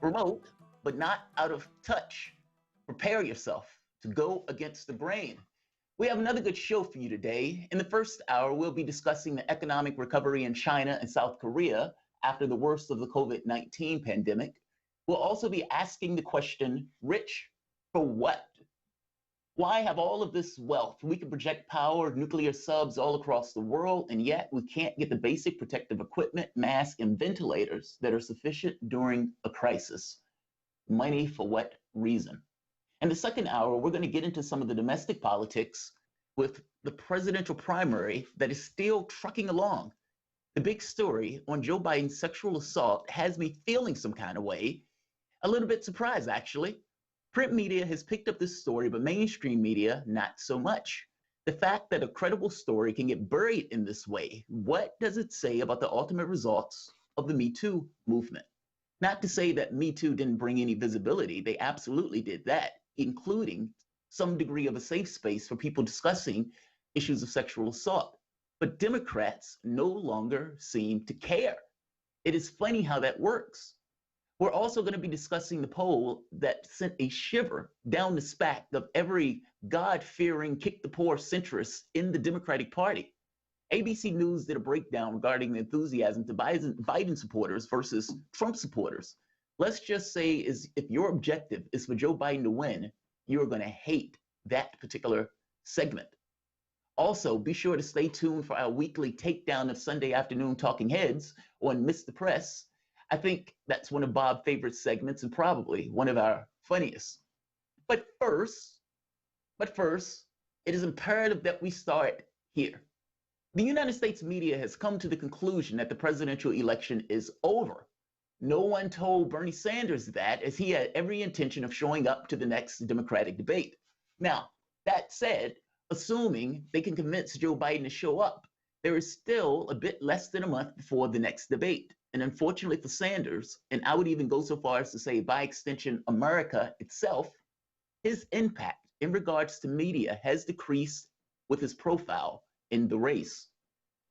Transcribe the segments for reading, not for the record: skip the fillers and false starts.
remote, but not out of touch. Prepare yourself to go against the grain. We have another good show for you today. In the first hour, we'll be discussing the economic recovery in China and South Korea after the worst of the COVID-19 pandemic. We'll also be asking the question, rich for what? Why have all of this wealth? We can project power, nuclear subs all across the world, and yet we can't get the basic protective equipment, masks, and ventilators that are sufficient during a crisis. Money for what reason? In the second hour, we're going to get into some of the domestic politics with the presidential primary that is still trucking along. The big story on Joe Biden's sexual assault has me feeling some kind of way, a little bit surprised actually. Print media has picked up this story, but mainstream media, not so much. The fact that a credible story can get buried in this way, what does it say about the ultimate results of the MeToo movement? Not to say that MeToo didn't bring any visibility, they absolutely did that, including some degree of a safe space for people discussing issues of sexual assault. But Democrats no longer seem to care. It is funny how that works. We're also going to be discussing the poll that sent a shiver down the back of every God-fearing, kick-the-poor centrist in the Democratic Party. ABC News did a breakdown regarding the enthusiasm to Biden supporters versus Trump supporters. Let's just say if your objective is for Joe Biden to win, you're going to hate that particular segment. Also, be sure to stay tuned for our weekly takedown of Sunday afternoon talking heads on Miss the Press. I think that's one of Bob's favorite segments and probably one of our funniest. But first, it is imperative that we start here. The United States media has come to the conclusion that the presidential election is over. No one told Bernie Sanders that, as he had every intention of showing up to the next Democratic debate. Now, that said, assuming they can convince Joe Biden to show up, there is still a bit less than a month before the next debate. And unfortunately for Sanders, and I would even go so far as to say by extension, America itself, his impact in regards to media has decreased with his profile in the race.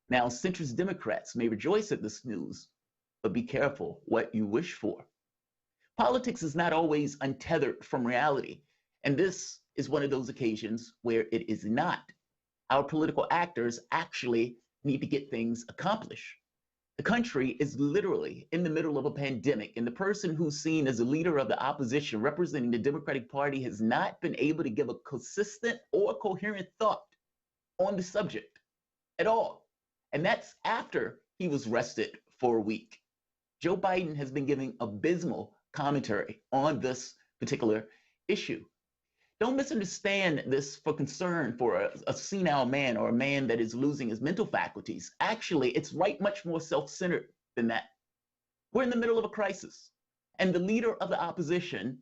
Now, centrist Democrats may rejoice at this news, but be careful what you wish for. Politics is not always untethered from reality, and this is one of those occasions where it is not. Our political actors actually need to get things accomplished. The country is literally in the middle of a pandemic, and the person who's seen as a leader of the opposition representing the Democratic Party has not been able to give a consistent or coherent thought on the subject at all. And that's after he was rested for a week. Joe Biden has been giving abysmal commentary on this particular issue. Don't misunderstand this for concern for a senile man or a man that is losing his mental faculties. Actually, it's much more self-centered than that. We're in the middle of a crisis, and the leader of the opposition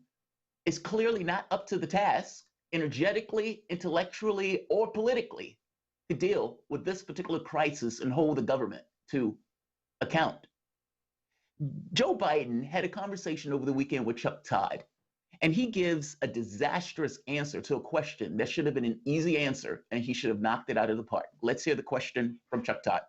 is clearly not up to the task, energetically, intellectually, or politically, to deal with this particular crisis and hold the government to account. Joe Biden had a conversation over the weekend with Chuck Todd, and he gives a disastrous answer to a question that should have been an easy answer, and he should have knocked it out of the park. Let's hear the question from Chuck Todd.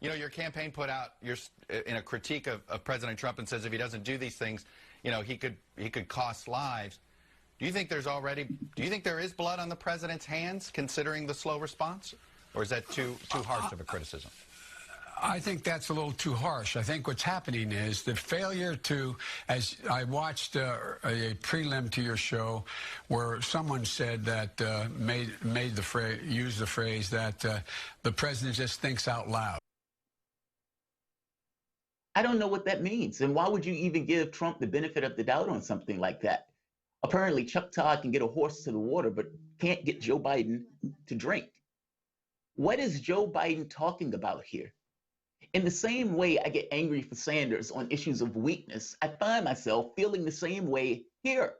You know, your campaign put out in a critique of President Trump and says if he doesn't do these things, you know, he could cost lives. Do you think there is blood on the president's hands, considering the slow response, or is that too harsh of a criticism? I think that's a little too harsh. I think what's happening is the failure to, as I watched a prelim to your show where someone said that, used the phrase that the president just thinks out loud. I don't know what that means. And why would you even give Trump the benefit of the doubt on something like that? Apparently, Chuck Todd can get a horse to the water, but can't get Joe Biden to drink. What is Joe Biden talking about here? In the same way I get angry for Sanders on issues of weakness, I find myself feeling the same way here.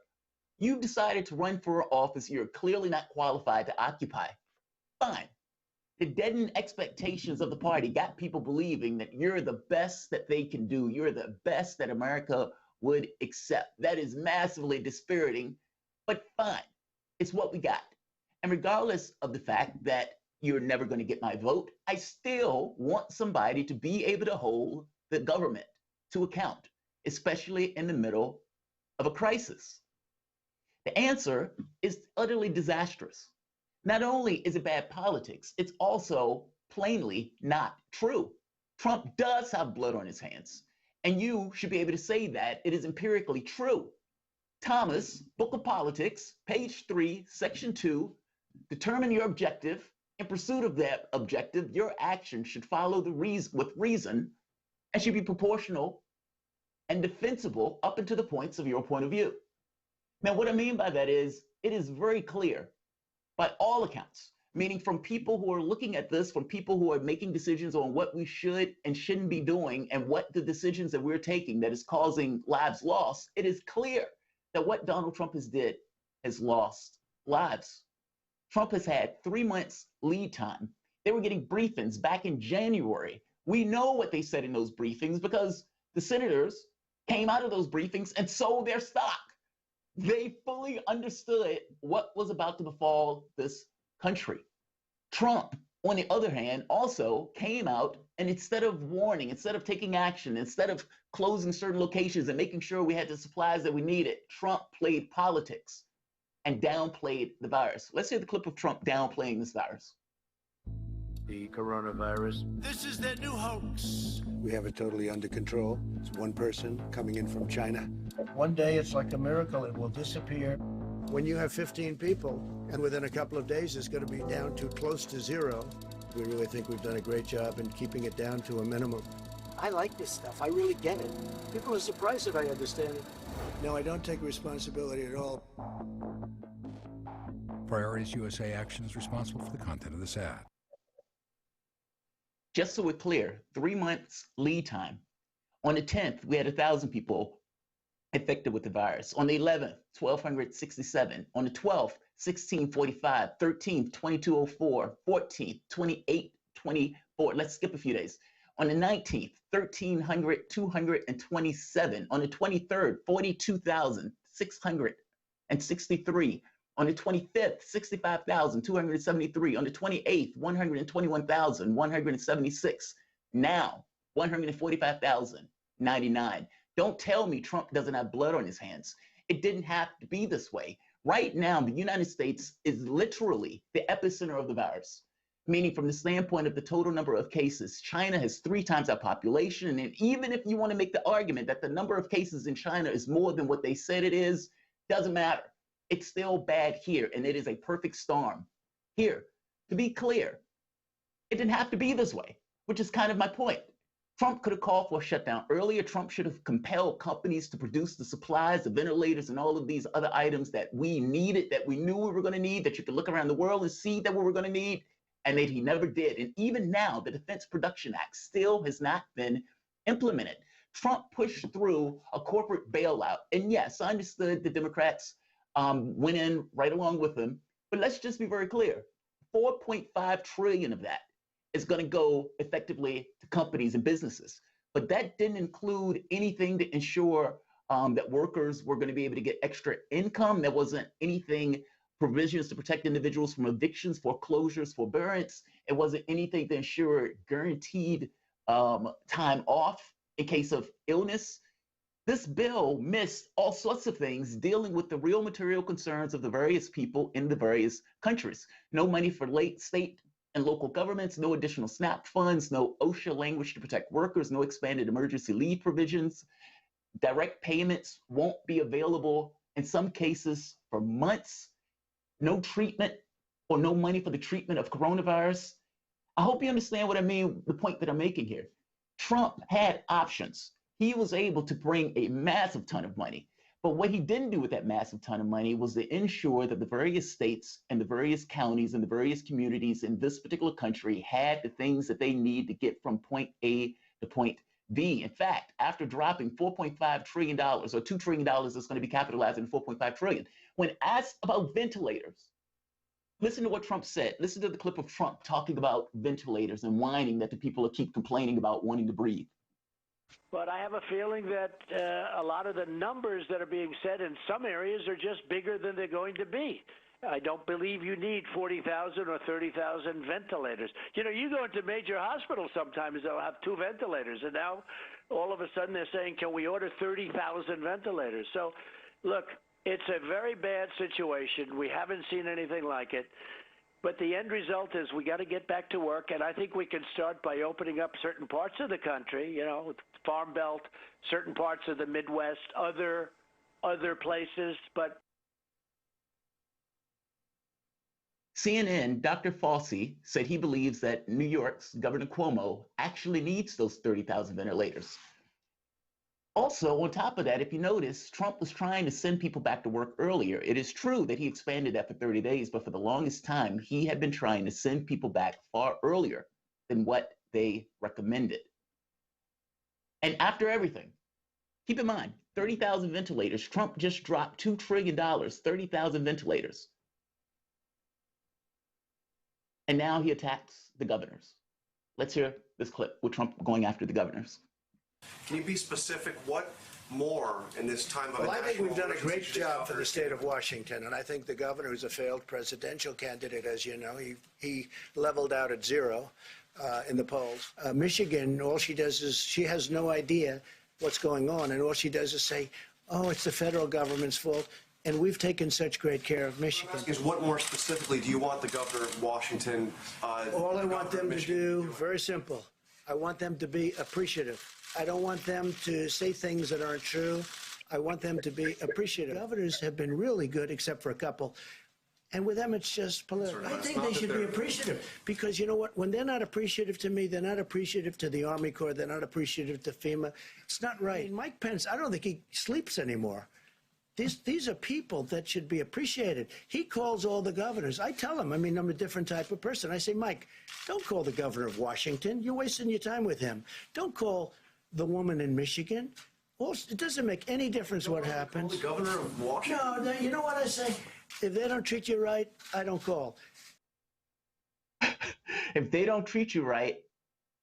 You've decided to run for office you're clearly not qualified to occupy. Fine. The deadened expectations of the party got people believing that you're the best that they can do. You're the best that America would accept. That is massively dispiriting, but fine. It's what we got. And regardless of the fact that you're never going to get my vote, I still want somebody to be able to hold the government to account. especially in the middle of a crisis? The answer is utterly disastrous. Not only is it bad politics, it's also plainly not true. Trump does have blood on his hands, and you should be able to say that it is empirically true. Thomas, Book of Politics, page 3, section 2, determine your objective. In pursuit of that objective, your action should follow with reason and should be proportional and defensible up until the points of your point of view. Now, what I mean by that is it is very clear by all accounts, meaning from people who are looking at this, from people who are making decisions on what we should and shouldn't be doing and what the decisions that we're taking that is causing lives lost, it is clear that what Donald Trump has did has lost lives. Trump has had 3 months lead time. They were getting briefings back in January. We know what they said in those briefings because the senators came out of those briefings and sold their stock. They fully understood what was about to befall this country. Trump, on the other hand, also came out and instead of warning, instead of taking action, instead of closing certain locations and making sure we had the supplies that we needed, Trump played politics and downplayed the virus. Let's hear the clip of Trump downplaying this virus. The coronavirus. This is their new hoax. We have it totally under control. It's one person coming in from China. One day it's like a miracle, it will disappear. When you have 15 people, and within a couple of days it's going to be down to close to zero, we really think we've done a great job in keeping it down to a minimum. I like this stuff. I really get it. People are surprised that I understand it. No, I don't take responsibility at all. Priorities USA Action is responsible for the content of this ad. Just so we're clear, 3 months lead time. On the 10th, we had 1,000 people infected with the virus. On the 11th, 1,267. On the 12th, 1,645. 13th, 2,204. 14th, 2,824. Let's skip a few days. On the 19th, 1,227. On the 23rd, 42,663. On the 25th, 65,273. On the 28th, 121,176. Now, 145,099. Don't tell me Trump doesn't have blood on his hands. It didn't have to be this way. Right now, the United States is literally the epicenter of the virus, meaning from the standpoint of the total number of cases, China has 3 times our population. And even if you want to make the argument that the number of cases in China is more than what they said it is, doesn't matter. It's still bad here, and it is a perfect storm here. To be clear, it didn't have to be this way, which is kind of my point. Trump could have called for a shutdown earlier. Trump should have compelled companies to produce the supplies, the ventilators, and all of these other items that we needed, that we knew we were going to need, that you could look around the world and see that we were going to need, and that he never did. And even now, the Defense Production Act still has not been implemented. Trump pushed through a corporate bailout. And yes, I understood the Democrats went in right along with him. But let's just be very clear. 4.5 trillion of that is going to go effectively to companies and businesses. But that didn't include anything to ensure that workers were going to be able to get extra income. There wasn't anything, provisions to protect individuals from evictions, foreclosures, forbearance. It wasn't anything to ensure guaranteed time off in case of illness. This bill missed all sorts of things dealing with the real material concerns of the various people in the various countries. No money for state and local governments, no additional SNAP funds, no OSHA language to protect workers, no expanded emergency leave provisions. Direct payments won't be available in some cases for months. No treatment or no money for the treatment of coronavirus. I hope you understand what I mean, the point that I'm making here. Trump had options. He was able to bring a massive ton of money. But what he didn't do with that massive ton of money was to ensure that the various states and the various counties and the various communities in this particular country had the things that they need to get from point A to point B. In fact, after dropping $4.5 trillion or $2 trillion that's going to be capitalized in $4.5 trillion, when asked about ventilators, listen to what Trump said. Listen to the clip of Trump talking about ventilators and whining that the people keep complaining about wanting to breathe. But I have a feeling that a lot of the numbers that are being said in some areas are just bigger than they're going to be. I don't believe you need 40,000 or 30,000 ventilators. You know, you go into major hospitals sometimes, they'll have 2 ventilators. And now all of a sudden they're saying, can we order 30,000 ventilators? So, look, it's a very bad situation. We haven't seen anything like it. But the end result is we got to get back to work, and I think we can start by opening up certain parts of the country, you know, Farm Belt, certain parts of the Midwest, other places. But CNN, Dr. Fauci said he believes that New York's Governor Cuomo actually needs those 30,000 ventilators. Also, on top of that, if you notice, Trump was trying to send people back to work earlier. It is true that he expanded that for 30 days, but for the longest time, he had been trying to send people back far earlier than what they recommended. And after everything, keep in mind, 30,000 ventilators. Trump just dropped $2 trillion, 30,000 ventilators. And now he attacks the governors. Let's hear this clip with Trump going after the governors. Can you be specific? What more in this time of Well, I think we've done a great job for the state of Washington, and I think the governor, who's a failed presidential candidate, as you know, he leveled out at zero in the polls. Michigan, all she does is she has no idea what's going on, and all she does is say, oh, it's the federal government's fault. And we've taken such great care of Michigan. Is what more specifically do you want the governor of Washington? All I want them to do, very simple. I want them to be appreciative. I don't want them to say things that aren't true. I want them to be appreciative. Governors have been really good, except for a couple. And with them, it's just political. I think they should be appreciative because, you know what, when they're not appreciative to me, they're not appreciative to the Army Corps, they're not appreciative to FEMA. It's not right. Mike Pence, I don't think he sleeps anymore. These are people that should be appreciated. He calls all the governors. I tell him, I mean, I'm a different type of person. I say, Mike, don't call the governor of Washington. You're wasting your time with him. Don't call the woman in Michigan. It doesn't make any difference what happens. The governor of Washington? No, you know what I say? If they don't treat you right, I don't call. If they don't treat you right,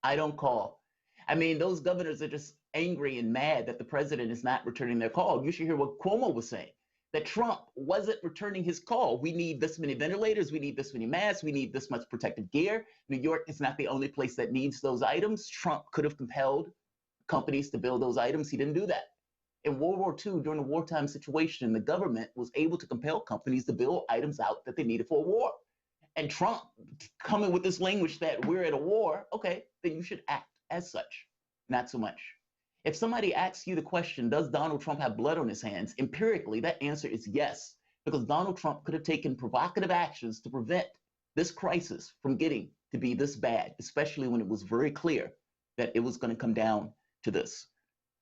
I don't call. I mean, those governors are just angry and mad that the president is not returning their call. You should hear what Cuomo was saying, that Trump wasn't returning his call. We need this many ventilators. We need this many masks. We need this much protective gear. New York is not the only place that needs those items. Trump could have compelled companies to build those items. He didn't do that. In World War II, during a wartime situation, the government was able to compel companies to build items out that they needed for a war. And Trump coming with this language that we're at a war, okay, then you should act as such, not so much. If somebody asks you the question, does Donald Trump have blood on his hands? Empirically, that answer is yes, because Donald Trump could have taken provocative actions to prevent this crisis from getting to be this bad, especially when it was very clear that it was going to come down to this.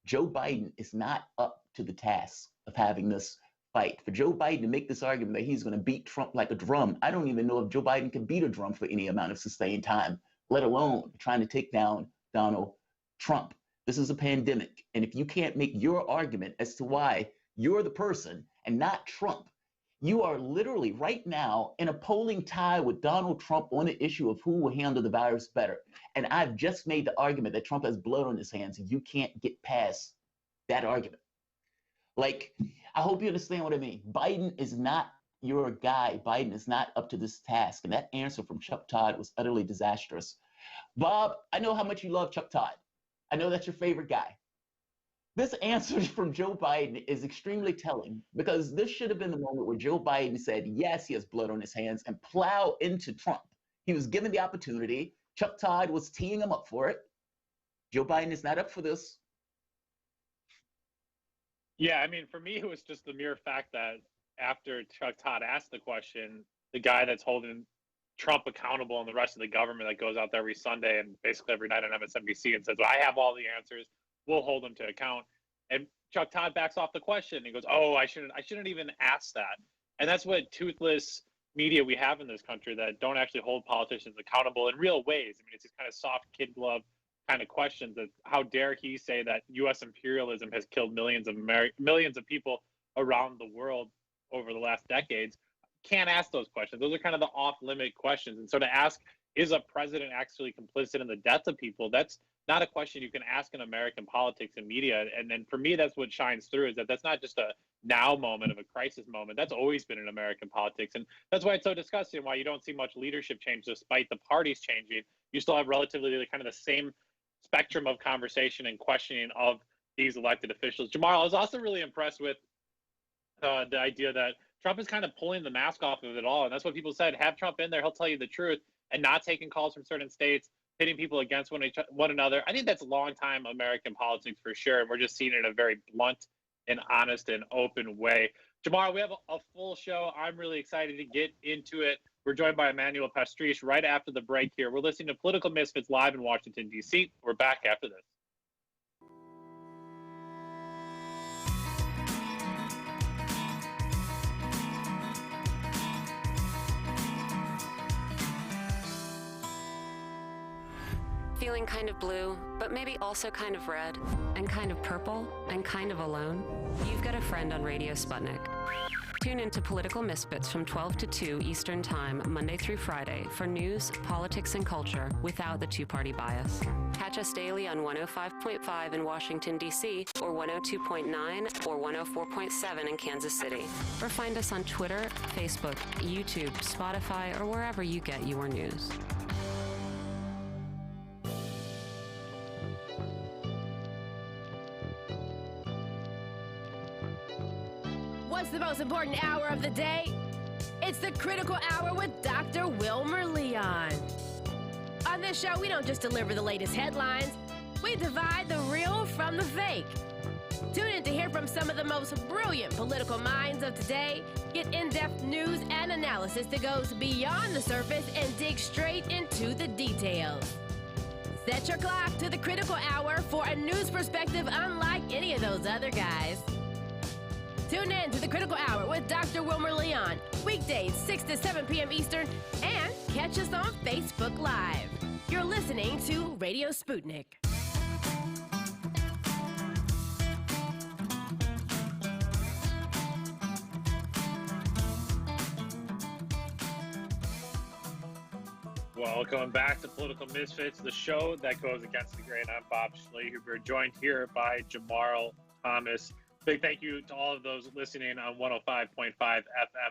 Joe Biden is not up to the task of having this fight. For Joe Biden to make this argument that he's going to beat Trump like a drum, I don't even know if Joe Biden can beat a drum for any amount of sustained time, let alone trying to take down Donald Trump. This is a pandemic. And if you can't make your argument as to why you're the person and not Trump, you are literally right now in a polling tie with Donald Trump on the issue of who will handle the virus better. And I've just made the argument that Trump has blood on his hands, and you can't get past that argument. Like, I hope you understand what I mean. Biden is not your guy. Biden is not up to this task. And that answer from Chuck Todd was utterly disastrous. Bob, I know how much you love Chuck Todd. I know that's your favorite guy. This answer from Joe Biden is extremely telling because this should have been the moment where Joe Biden said, yes, he has blood on his hands and plow into Trump. He was given the opportunity. Chuck Todd was teeing him up for it. Joe Biden is not up for this. Yeah, I mean, for me, it was just the mere fact that after Chuck Todd asked the question, the guy that's holding Trump accountable and the rest of the government that goes out there every Sunday and basically every night on MSNBC and says, well, I have all the answers, we'll hold them to account. And Chuck Todd backs off the question. He goes, oh, I shouldn't even ask that. And that's what toothless media we have in this country that don't actually hold politicians accountable in real ways. I mean, it's these kind of soft kid glove kind of questions that how dare he say that U.S. imperialism has killed millions of people around the world over the last decades. Can't ask those questions. Those are kind of the off-limit questions. And so to ask, is a president actually complicit in the death of people? That's not a question you can ask in American politics and media. And then for me, that's what shines through, is that that's not just a now moment of a crisis moment. That's always been in American politics. And that's why it's so disgusting, why you don't see much leadership change despite the parties changing. You still have relatively kind of the same spectrum of conversation and questioning of these elected officials. Jamarl, I was also really impressed with the idea that Trump is kind of pulling the mask off of it all. And that's what people said. Have Trump in there. He'll tell you the truth, and not taking calls from certain states, pitting people against one another. I think that's long-time American politics for sure. And we're just seeing it in a very blunt and honest and open way. Jamarl, we have a full show. I'm really excited to get into it. We're joined by Emmanuel Pastriche right after the break here. We're listening to Political Misfits live in Washington, D.C. We're back after this. Feeling kind of blue, but maybe also kind of red, and kind of purple, and kind of alone? You've got a friend on Radio Sputnik. Tune into Political Misfits from 12 to 2 Eastern Time, Monday through Friday, for news, politics, and culture without the two-party bias. Catch us daily on 105.5 in Washington, D.C., or 102.9 or 104.7 in Kansas City. Or find us on Twitter, Facebook, YouTube, Spotify, or wherever you get your news. What's the most important hour of the day? It's the Critical Hour with Dr. Wilmer Leon. On this show, we don't just deliver the latest headlines, we divide the real from the fake. Tune in to hear from some of the most brilliant political minds of today, get in-depth news and analysis that goes beyond the surface and dig straight into the details. Set your clock to the Critical Hour for a news perspective unlike any of those other guys. Tune in to the Critical Hour with Dr. Wilmer Leon, weekdays 6 to 7 p.m. Eastern, and catch us on Facebook Live. You're listening to Radio Sputnik. Welcome back to Political Misfits, the show that goes against the grain. I'm Bob Schlehuber, joined here by Jamarl Thomas. Big thank you to all of those listening on 105.5 FM,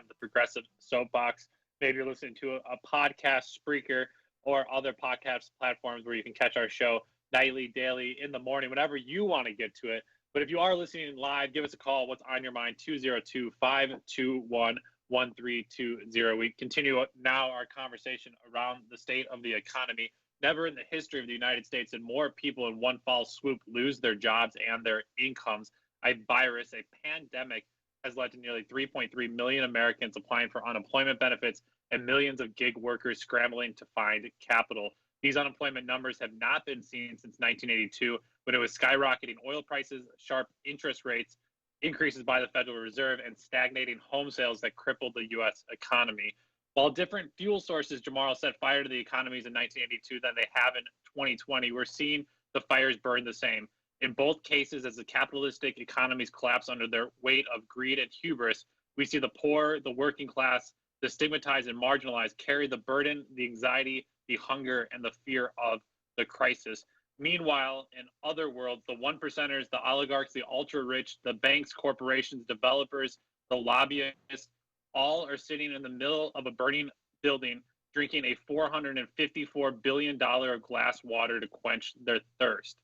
the Progressive Soapbox. Maybe you're listening to a podcast, Spreaker, or other podcast platforms where you can catch our show nightly, daily, in the morning, whenever you want to get to it. But if you are listening live, give us a call. What's on your mind? 202-521-1320. We continue now our conversation around the state of the economy. Never in the history of the United States did more people in one foul swoop lose their jobs and their incomes. A virus, a pandemic, has led to nearly 3.3 million Americans applying for unemployment benefits and millions of gig workers scrambling to find capital. These unemployment numbers have not been seen since 1982, when it was skyrocketing oil prices, sharp interest rates, increases by the Federal Reserve, and stagnating home sales that crippled the U.S. economy. While different fuel sources, Jamarl, set fire to the economies in 1982 than they have in 2020, we're seeing the fires burn the same. In both cases, as the capitalistic economies collapse under their weight of greed and hubris, we see the poor, the working class, the stigmatized and marginalized carry the burden, the anxiety, the hunger, and the fear of the crisis. Meanwhile, in other worlds, the one percenters, the oligarchs, the ultra-rich, the banks, corporations, developers, the lobbyists, all are sitting in the middle of a burning building, drinking a $454 billion of glass water to quench their thirst.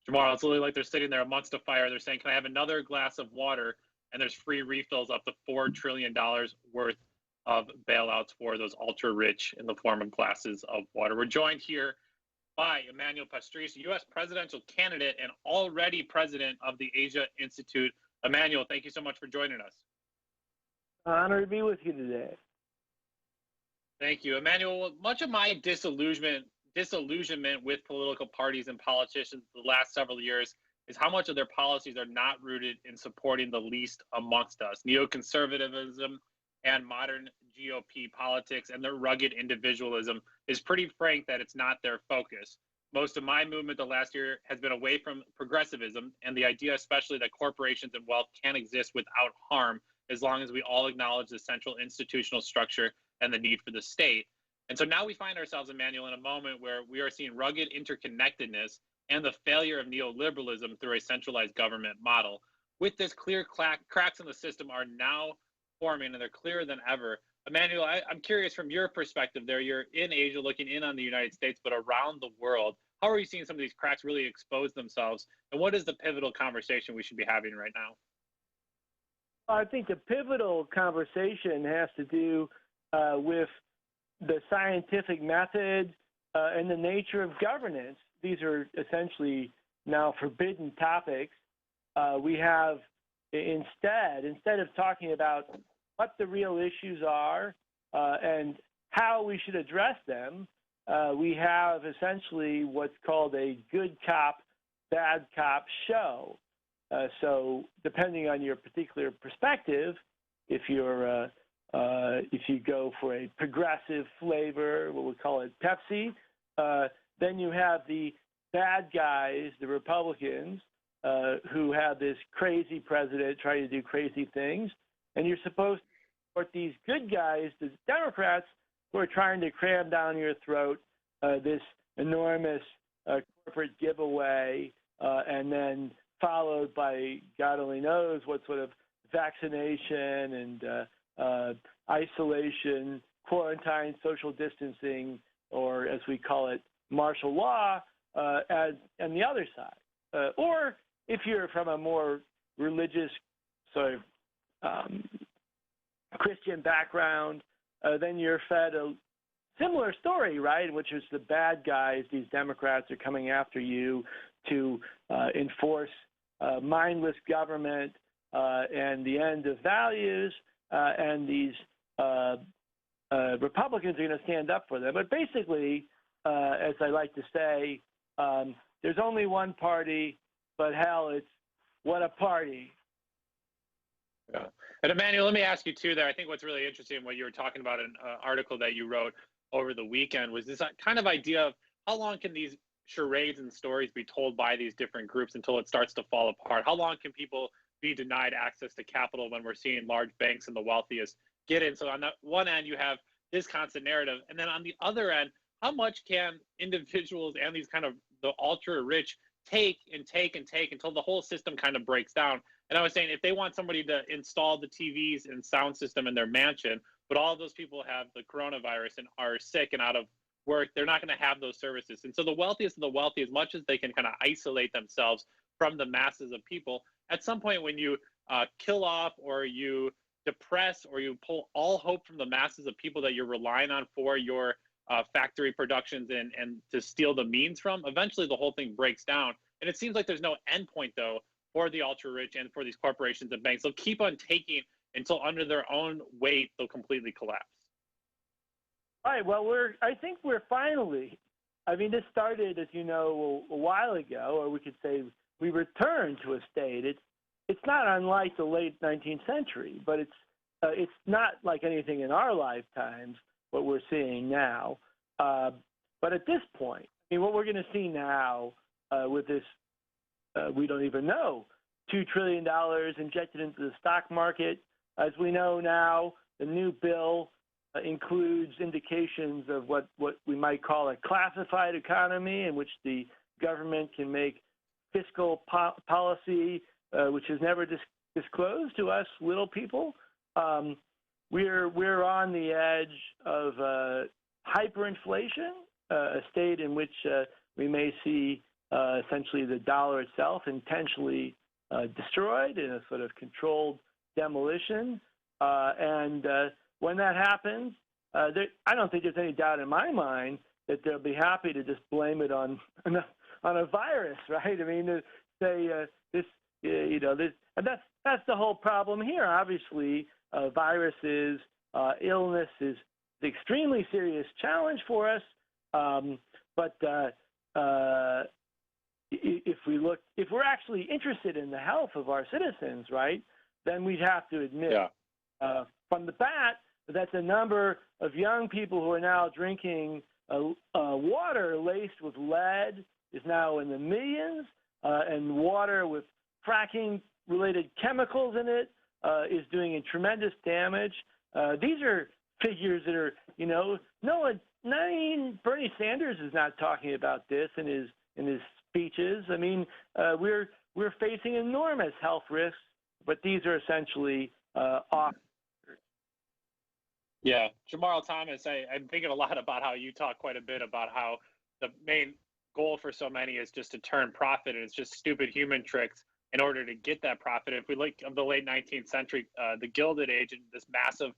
Jamarl, it's literally like they're sitting there amongst a fire. They're saying, can I have another glass of water? And there's free refills up to $4 trillion worth of bailouts for those ultra-rich in the form of glasses of water. We're joined here by Emmanuel Pastriche, U.S. presidential candidate and already president of the Asia Institute. Emmanuel, thank you so much for joining us. Honored to be with you today. Thank you. Emmanuel, much of my disillusionment with political parties and politicians the last several years is how much of their policies are not rooted in supporting the least amongst us. Neoconservatism and modern GOP politics and their rugged individualism is pretty frank that it's not their focus. Most of my movement the last year has been away from progressivism and the idea especially that corporations and wealth can exist without harm as long as we all acknowledge the central institutional structure and the need for the state. And so now we find ourselves, Emmanuel, in a moment where we are seeing rugged interconnectedness and the failure of neoliberalism through a centralized government model. With this, clear cracks in the system are now forming, and they're clearer than ever. Emmanuel, I'm curious from your perspective there. You're in Asia looking in on the United States, but around the world, How are you seeing some of these cracks really expose themselves? And what is the pivotal conversation we should be having right now? I think the pivotal conversation has to do with the scientific method and the nature of governance. These are essentially now forbidden topics. We have instead of talking about what the real issues are and how we should address them, we have essentially what's called a good cop, bad cop show. So depending on your particular perspective, if you go for a progressive flavor, what we call it Pepsi, then you have the bad guys, the Republicans, who have this crazy president trying to do crazy things, and you're supposed to support these good guys, the Democrats, who are trying to cram down your throat this enormous corporate giveaway, and then followed by God only knows what sort of vaccination and isolation, quarantine, social distancing, or as we call it, martial law, and the other side. Or if you're from a more religious sort of Christian background, then you're fed a similar story, right, which is the bad guys, these Democrats are coming after you to enforce mindless government and the end of values, and these Republicans are going to stand up for them. But basically, as I like to say, there's only one party, but hell, it's what a party. Yeah. And Emmanuel, let me ask you too there. I think what's really interesting, what you were talking about in an article that you wrote over the weekend, was this kind of idea of how long can these charades and stories be told by these different groups until it starts to fall apart? How long can people be denied access to capital when we're seeing large banks and the wealthiest get in? So on the one end, you have this constant narrative. And then on the other end, how much can individuals and these kind of the ultra rich take and take and take until the whole system kind of breaks down? And I was saying, if they want somebody to install the TVs and sound system in their mansion, but all of those people have the coronavirus and are sick and out of work, they're not going to have those services. And so the wealthiest of the wealthy, as much as they can kind of isolate themselves from the masses of people, at some point when you kill off or you depress or you pull all hope from the masses of people that you're relying on for your factory productions and to steal the means from, eventually the whole thing breaks down. And it seems like there's no end point, though, for the ultra rich and for these corporations and banks. They'll keep on taking until under their own weight, they'll completely collapse. All right. Well, I think we're finally, I mean, this started, as you know, a while ago, or we could say we returned to a state. It's not unlike the late 19th century, but it's not like anything in our lifetimes, what we're seeing now. But at this point, I mean, what we're going to see now with this, we don't even know, $2 trillion injected into the stock market. As we know now, the new bill includes indications of what we might call a classified economy, in which the government can make fiscal policy which is never disclosed to us little people. We're on the edge of hyperinflation, a state in which we may see essentially the dollar itself intentionally destroyed in a sort of controlled demolition. And when that happens, I don't think there's any doubt in my mind that they'll be happy to just blame it on a virus, right? I mean, say this, and that's the whole problem here. Obviously, viruses, illness is an extremely serious challenge for us. But if we're actually interested in the health of our citizens, right, then we'd have to admit from the bat that the number of young people who are now drinking water laced with lead is now in the millions, and water with fracking-related chemicals in it is doing tremendous damage. These are figures that are, Bernie Sanders is not talking about this in his speeches. I mean, we're facing enormous health risks, but these are essentially off. Yeah, Jamarl Thomas, I'm thinking a lot about how you talk quite a bit about how the main goal for so many is just to turn profit, and it's just stupid human tricks in order to get that profit. If we look of the late 19th century, the Gilded Age, and this massive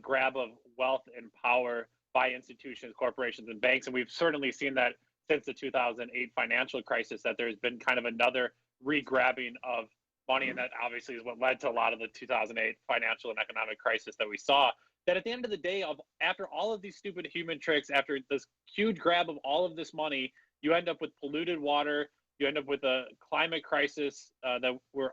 grab of wealth and power by institutions, corporations, and banks, and we've certainly seen that since the 2008 financial crisis, that there's been kind of another re-grabbing of money, and that obviously is what led to a lot of the 2008 financial and economic crisis that we saw. That at the end of the day, after all of these stupid human tricks, after this huge grab of all of this money, you end up with polluted water, you end up with a climate crisis that we're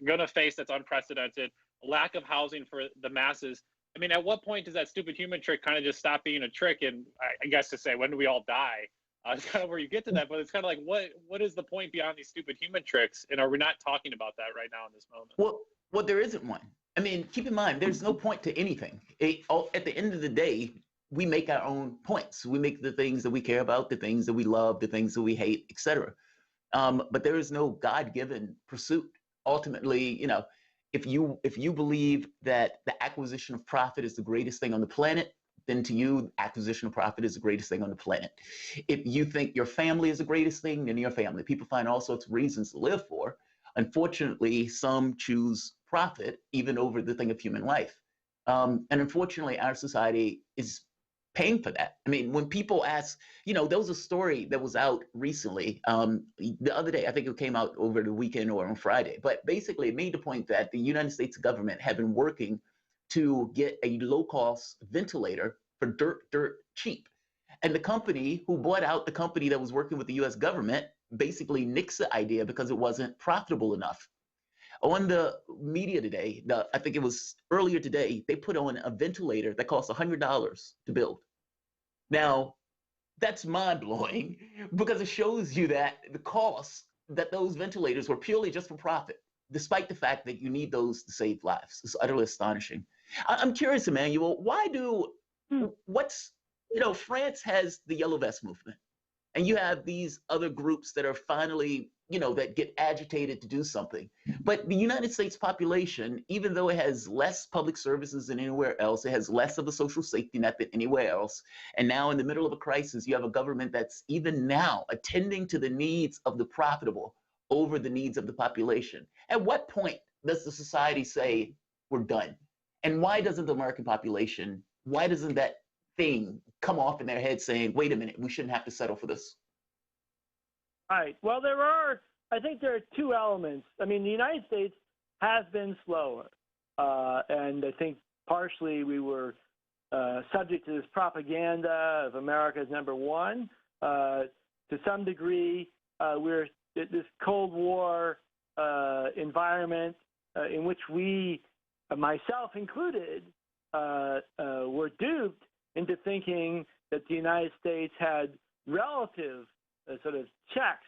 going to face that's unprecedented, a lack of housing for the masses. I mean, at what point does that stupid human trick kind of just stop being a trick? And I guess to say, when do we all die? It's kind of where you get to that, but it's kind of like, what is the point beyond these stupid human tricks? And are we not talking about that right now in this moment? Well, there isn't one. I mean, keep in mind, there's no point to anything. At the end of the day, we make our own points. We make the things that we care about, the things that we love, the things that we hate, etc. But there is no God-given pursuit. Ultimately, you know, if you believe that the acquisition of profit is the greatest thing on the planet, then to you, acquisition of profit is the greatest thing on the planet. If you think your family is the greatest thing, then your family. People find all sorts of reasons to live for. Unfortunately, some choose profit even over the thing of human life. And unfortunately, our society is paying for that. I mean, when people ask, you know, there was a story that was out recently, the other day, I think it came out over the weekend or on Friday, but basically it made the point that the United States government had been working to get a low-cost ventilator for dirt cheap. And the company who bought out the company that was working with the US government basically nixed the idea because it wasn't profitable enough. On the media today, I think it was earlier today, they put on a ventilator that costs $100 to build. Now, that's mind-blowing because it shows you that the costs that those ventilators were purely just for profit, despite the fact that you need those to save lives. It's utterly astonishing. I'm curious, Emmanuel, France has the Yellow Vest movement, and you have these other groups that are finally, that get agitated to do something. But the United States population, even though it has less public services than anywhere else, it has less of a social safety net than anywhere else. And now in the middle of a crisis, you have a government that's even now attending to the needs of the profitable over the needs of the population. At what point does the society say we're done? And why doesn't the American population, why doesn't that thing come off in their head saying, wait a minute, we shouldn't have to settle for this? Right. Well, I think there are two elements. I mean, the United States has been slower. And I think partially we were subject to this propaganda of America's number one. To some degree, we're this Cold War environment in which we, myself included, were duped into thinking that the United States had relative sort of checks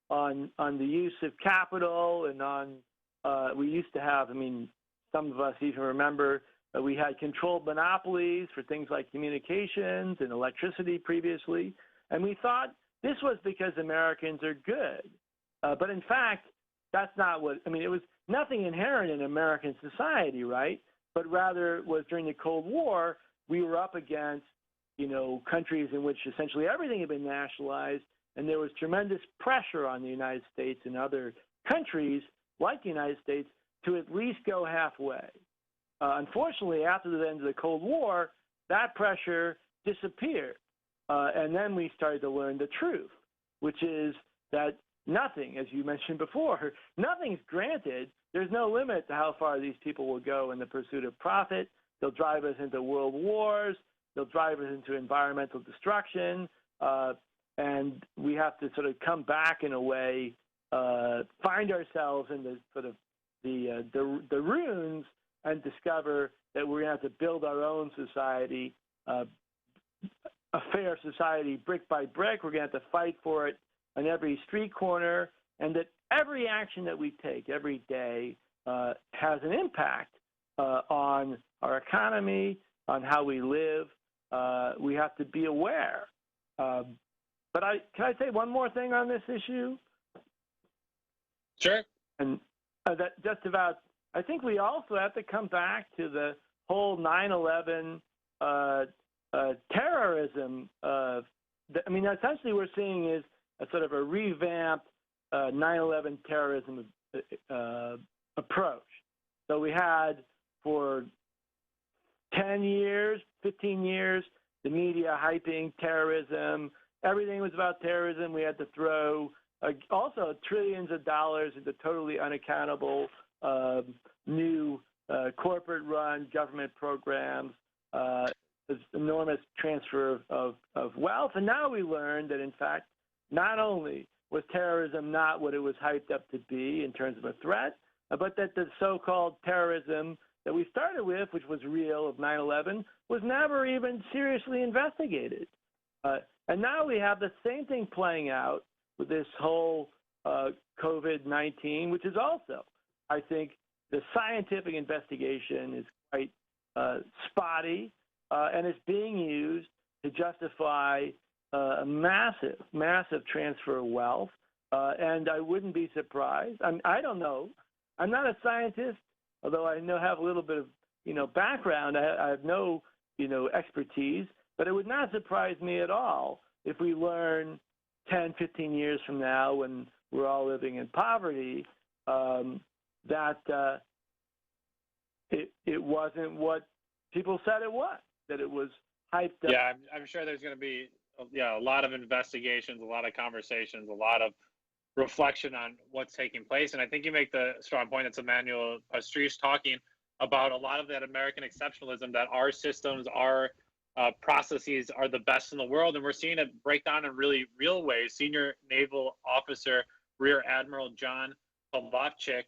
on the use of capital and on we used to have, some of us even remember we had controlled monopolies for things like communications and electricity previously, and we thought this was because Americans are good. But in fact, that's not what, it was nothing inherent in American society, right? But rather was during the Cold War, we were up against, countries in which essentially everything had been nationalized, and there was tremendous pressure on the United States and other countries like the United States to at least go halfway. Unfortunately, after the end of the Cold War, that pressure disappeared. And then we started to learn the truth, which is that nothing, as you mentioned before, nothing's granted. There's no limit to how far these people will go in the pursuit of profit. They'll drive us into world wars. They'll drive us into environmental destruction. And we have to sort of come back in a way, find ourselves in the sort of the ruins and discover that we're going to have to build our own society, a fair society brick by brick. We're going to have to fight for it on every street corner, and that every action that we take every day has an impact on our economy, on how we live. We have to be aware. But can I say one more thing on this issue? Sure. And that just about, I think we also have to come back to the whole 9/11 terrorism. Essentially we're seeing is a sort of a revamped 9/11 terrorism approach. So we had for 10 years, 15 years, the media hyping terrorism. Everything was about terrorism. We had to throw also trillions of dollars into totally unaccountable new corporate-run government programs, this enormous transfer of wealth. And now we learned that, in fact, not only was terrorism not what it was hyped up to be in terms of a threat, but that the so-called terrorism that we started with, which was real, of 9/11, was never even seriously investigated. And now we have the same thing playing out with this whole COVID-19, which is also, I think, the scientific investigation is quite spotty, and it's being used to justify a massive, massive transfer of wealth. And I wouldn't be surprised. I don't know. I'm not a scientist, although I have a little bit of, background. I have no, expertise. But it would not surprise me at all if we learn 10, 15 years from now, when we're all living in poverty, that it wasn't what people said it was, that it was hyped up. Yeah, I'm sure there's going to be a lot of investigations, a lot of conversations, a lot of reflection on what's taking place. And I think you make the strong point. It's Emmanuel Pastriche talking about a lot of that American exceptionalism, that our systems, our processes are the best in the world. And we're seeing it break down in really real ways. Senior Naval Officer Rear Admiral John Pavlovchik,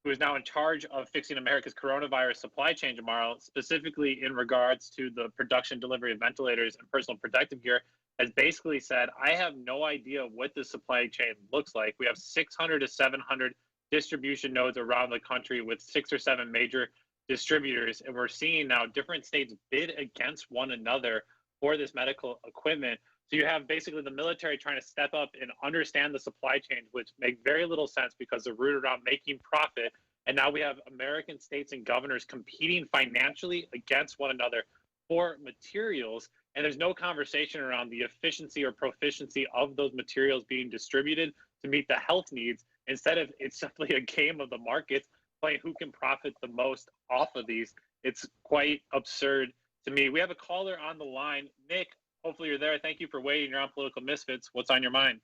who is now in charge of fixing America's coronavirus supply chain, Jamarl, specifically in regards to the production, delivery of ventilators and personal protective gear, has basically said, I have no idea what the supply chain looks like. We have 600 to 700 distribution nodes around the country with 6 or 7 major distributors. And we're seeing now different states bid against one another for this medical equipment. So you have basically the military trying to step up and understand the supply chains, which make very little sense because they're rooted around making profit. And now we have American states and governors competing financially against one another for materials. And there's no conversation around the efficiency or proficiency of those materials being distributed to meet the health needs. Instead of, it's simply a game of the markets, playing who can profit the most off of these. It's quite absurd to me. We have a caller on the line. Nick, hopefully you're there. Thank you for waiting. You're on Political Misfits. What's on your mind?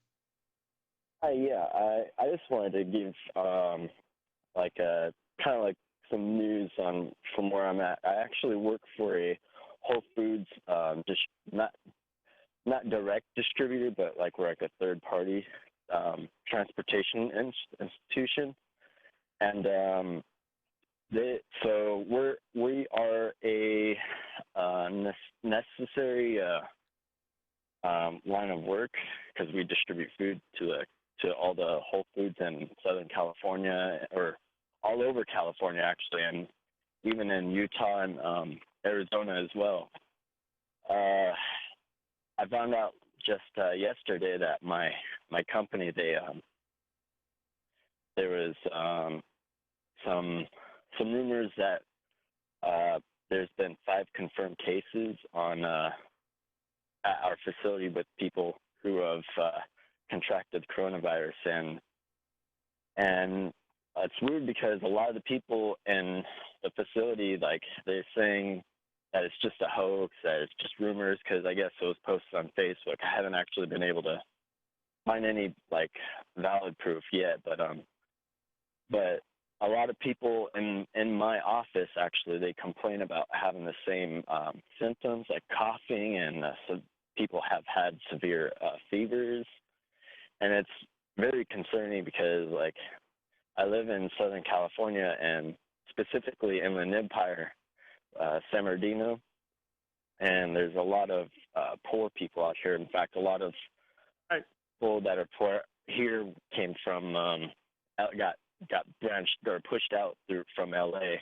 Yeah, I just wanted to give kind of like some news on from where I'm at. I actually work for a Whole Foods, just not direct distributor, but we're like a third party transportation institution, and we are a necessary line of work because we distribute food to all the Whole Foods in Southern California, or all over California actually, and even in Utah and Arizona as well. I found out just yesterday that my company, there was some rumors that there's been 5 confirmed cases on at our facility with people who have contracted coronavirus, and it's weird because a lot of the people in the facility, they're saying that it's just a hoax, that it's just rumors, because I guess it was posted on Facebook. I haven't actually been able to find any valid proof yet, but a lot of people in my office actually, they complain about having the same symptoms, like coughing, and so people have had severe fevers, and it's very concerning because I live in Southern California, and specifically Inland Empire, San Bernardino, and there's a lot of poor people out here. In fact, a lot of people that are poor here came from got branched or pushed out from LA.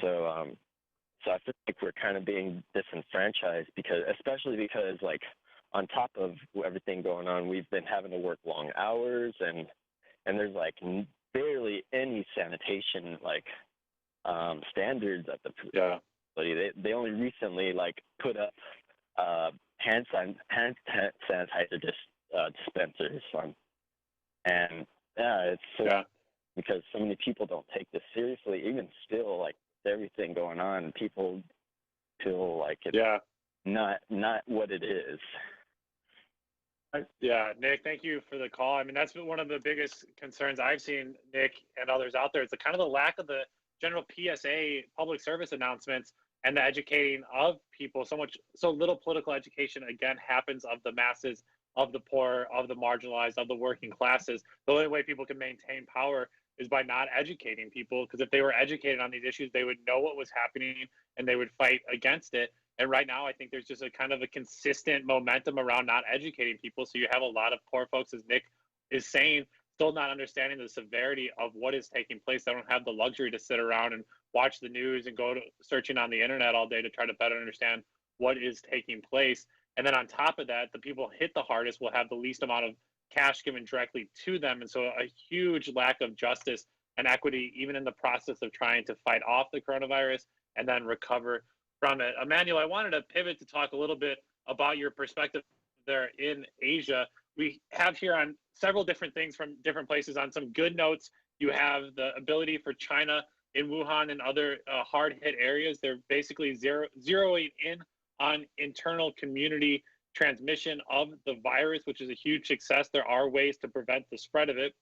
So I feel like we're kind of being disenfranchised especially because on top of everything going on, we've been having to work long hours, and there's barely any sanitation standards at the facility. They only recently put up hand sanitizer dispensers. And it's so because so many people don't take this seriously. Even still, like everything going on, people feel like it's not what it is. Yeah, Nick, thank you for the call. I mean, that's been one of the biggest concerns I've seen, Nick, and others out there. It's the kind of the lack of the general PSA, public service announcements, and the educating of people. So little political education, again, happens of the masses, of the poor, of the marginalized, of the working classes. The only way people can maintain power is by not educating people, because if they were educated on these issues, they would know what was happening and they would fight against it. And right now, I think there's just a kind of a consistent momentum around not educating people. So you have a lot of poor folks, as Nick is saying, still not understanding the severity of what is taking place. They don't have the luxury to sit around and watch the news and go to searching on the internet all day to try to better understand what is taking place. And then on top of that, the people hit the hardest will have the least amount of cash given directly to them. And so a huge lack of justice and equity, even in the process of trying to fight off the coronavirus and then recover from it. Emmanuel, I wanted to pivot to talk a little bit about your perspective there in Asia. We have here on several different things from different places. On some good notes, you have the ability for China in Wuhan and other hard-hit areas. They're basically zeroing in on internal community transmission of the virus, which is a huge success. There are ways to prevent the spread of it.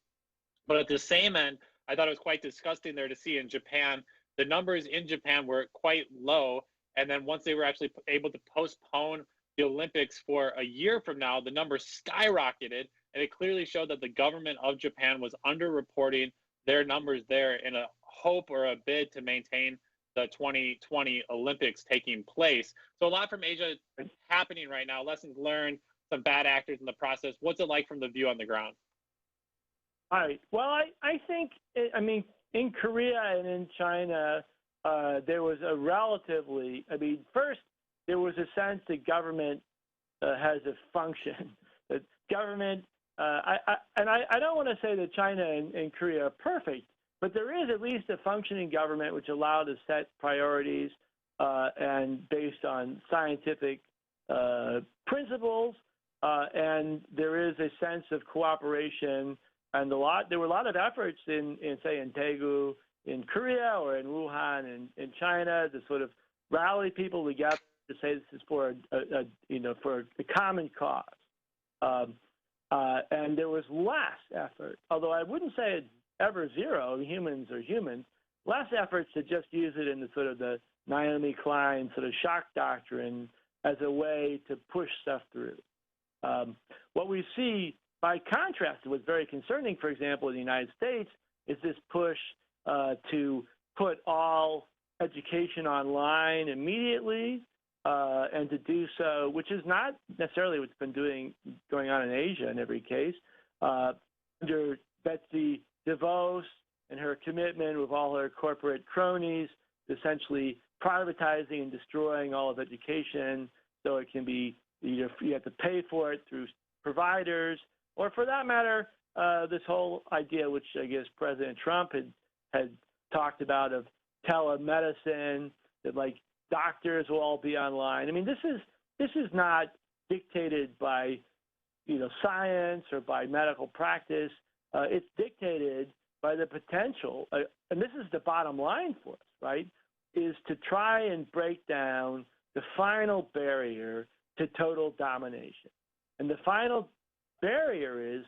But at the same end, I thought it was quite disgusting there to see in Japan, the numbers in Japan were quite low. And then once they were actually able to postpone the Olympics for a year from now, the numbers skyrocketed. And it clearly showed that the government of Japan was underreporting their numbers there in a hope or a bid to maintain the 2020 Olympics taking place. So a lot from Asia happening right now, lessons learned, some bad actors in the process. What's it like from the view on the ground? All right. Well, I think, I mean, in Korea and in China, there was a relatively, I mean, first, there was a sense that government has a function. That government, I don't want to say that China and Korea are perfect, but there is at least a functioning government which allowed to set priorities and based on scientific principles, and there is a sense of cooperation. And there were a lot of efforts in say, in Daegu in Korea or in Wuhan in China to sort of rally people together to say this is for for a common cause. And there was less effort, although I wouldn't say it's ever zero. Humans are humans. Less efforts to just use it in the sort of the Naomi Klein sort of shock doctrine as a way to push stuff through. What we see, by contrast, was very concerning, for example, in the United States, is this push to put all education online immediately and to do so, which is not necessarily what's been going on in Asia in every case. Under Betsy DeVos and her commitment with all her corporate cronies, essentially privatizing and destroying all of education so it can be, you have to pay for it through providers, or for that matter, this whole idea, which I guess President Trump had talked about, of telemedicine, that like doctors will all be online. I mean, this is not dictated by science or by medical practice. It's dictated by the potential, and this is the bottom line for us, right, is to try and break down the final barrier to total domination. And the final barrier is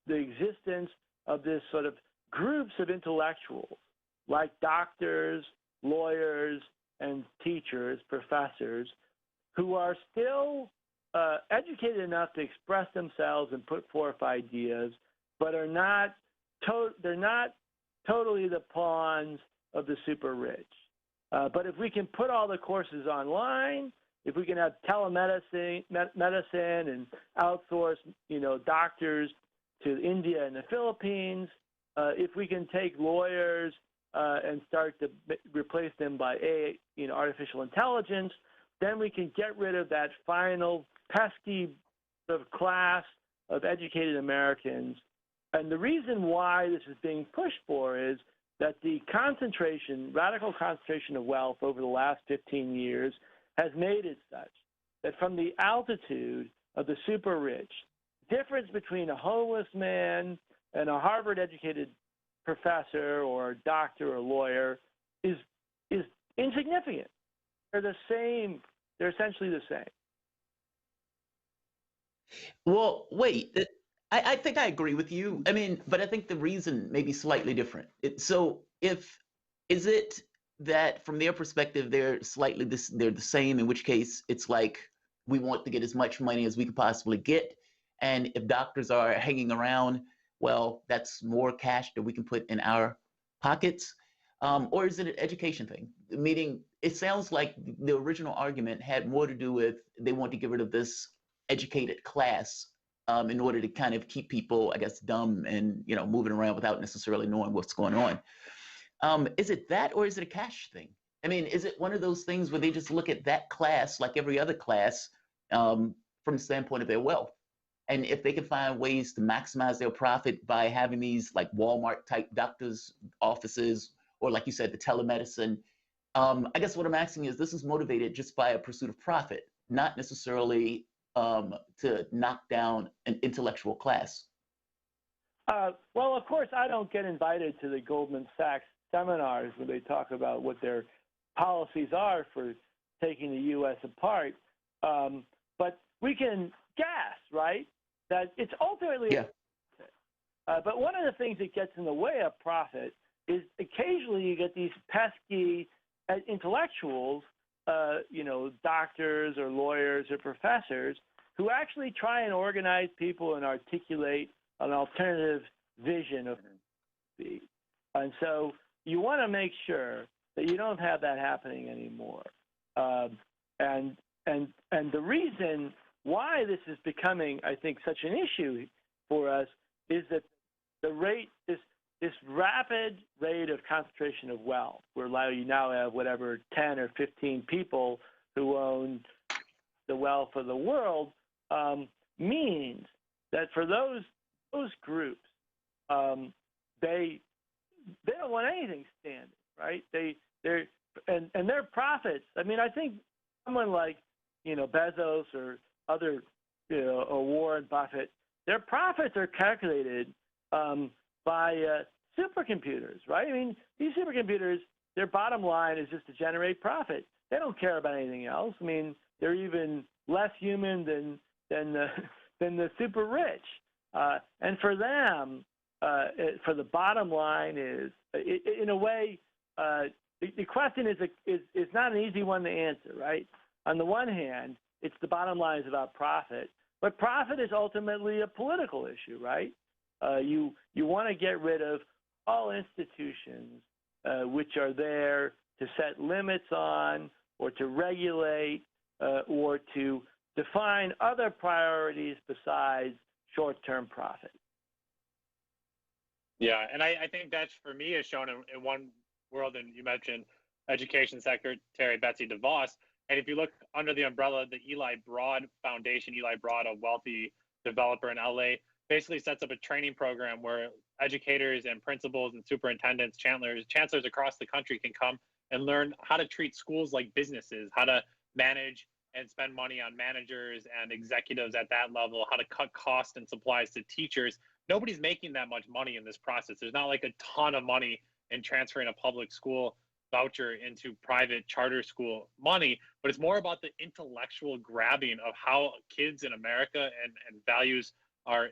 the existence of this sort of groups of intellectuals like doctors, lawyers, and teachers, professors, who are still educated enough to express themselves and put forth ideas, but are not they're not totally the pawns of the super rich. But if we can put all the courses online, if we can have telemedicine and outsource, doctors to India and the Philippines, if we can take lawyers and start to replace them by artificial intelligence, then we can get rid of that final pesky sort of class of educated Americans. And the reason why this is being pushed for is that the radical concentration of wealth over the last 15 years has made it such that from the altitude of the super rich, difference between a homeless man and a Harvard-educated professor or doctor or lawyer is insignificant. They're the same. They're essentially the same. Well, wait. I think I agree with you. I mean, but I think the reason may be slightly different. So, is it that from their perspective they're they're the same? In which case, it's like we want to get as much money as we can possibly get, and if doctors are hanging around, well, that's more cash that we can put in our pockets. Or is it an education thing? Meaning, it sounds like the original argument had more to do with they want to get rid of this educated class in order to kind of keep people, I guess, dumb and moving around without necessarily knowing what's going on. Is it that, or is it a cash thing? I mean, is it one of those things where they just look at that class like every other class from the standpoint of their wealth? And if they can find ways to maximize their profit by having these like Walmart type doctors' offices, or like you said, the telemedicine, I guess what I'm asking is, this is motivated just by a pursuit of profit, not necessarily to knock down an intellectual class. Well, of course, I don't get invited to the Goldman Sachs seminars where they talk about what their policies are for taking the U.S. apart. But we can guess, right, that it's ultimately but one of the things that gets in the way of profit is occasionally you get these pesky intellectuals, doctors or lawyers or professors, who actually try and organize people and articulate an alternative vision of the. And so you want to make sure that you don't have that happening anymore. And the reason why this is becoming, I think, such an issue for us is that the rate, this rapid rate of concentration of wealth, where you now have whatever 10 or 15 people who own the wealth of the world, means that for those groups, they don't want anything standing, right? They're their profits. I mean, I think someone like Bezos or other or Warren Buffett, their profits are calculated by supercomputers, right? I mean, these supercomputers, their bottom line is just to generate profit. They don't care about anything else. I mean, they're even less human than the super rich. And for them, for the bottom line is, in a way, the question is not an easy one to answer, right? On the one hand, it's the bottom line is about profit, but profit is ultimately a political issue, right? You want to get rid of all institutions which are there to set limits on, or to regulate, or to define other priorities besides short-term profit. Yeah, and I think that, for me, is shown in one world, and you mentioned Education Secretary Betsy DeVos. And if you look under the umbrella, the Eli Broad Foundation, Eli Broad, a wealthy developer in LA, basically sets up a training program where educators and principals and superintendents, chancellors across the country can come and learn how to treat schools like businesses, how to manage and spend money on managers and executives at that level, how to cut costs and supplies to teachers. Nobody's making that much money in this process. There's not like a ton of money in transferring a public school voucher into private charter school money, but it's more about the intellectual grabbing of how kids in America and values are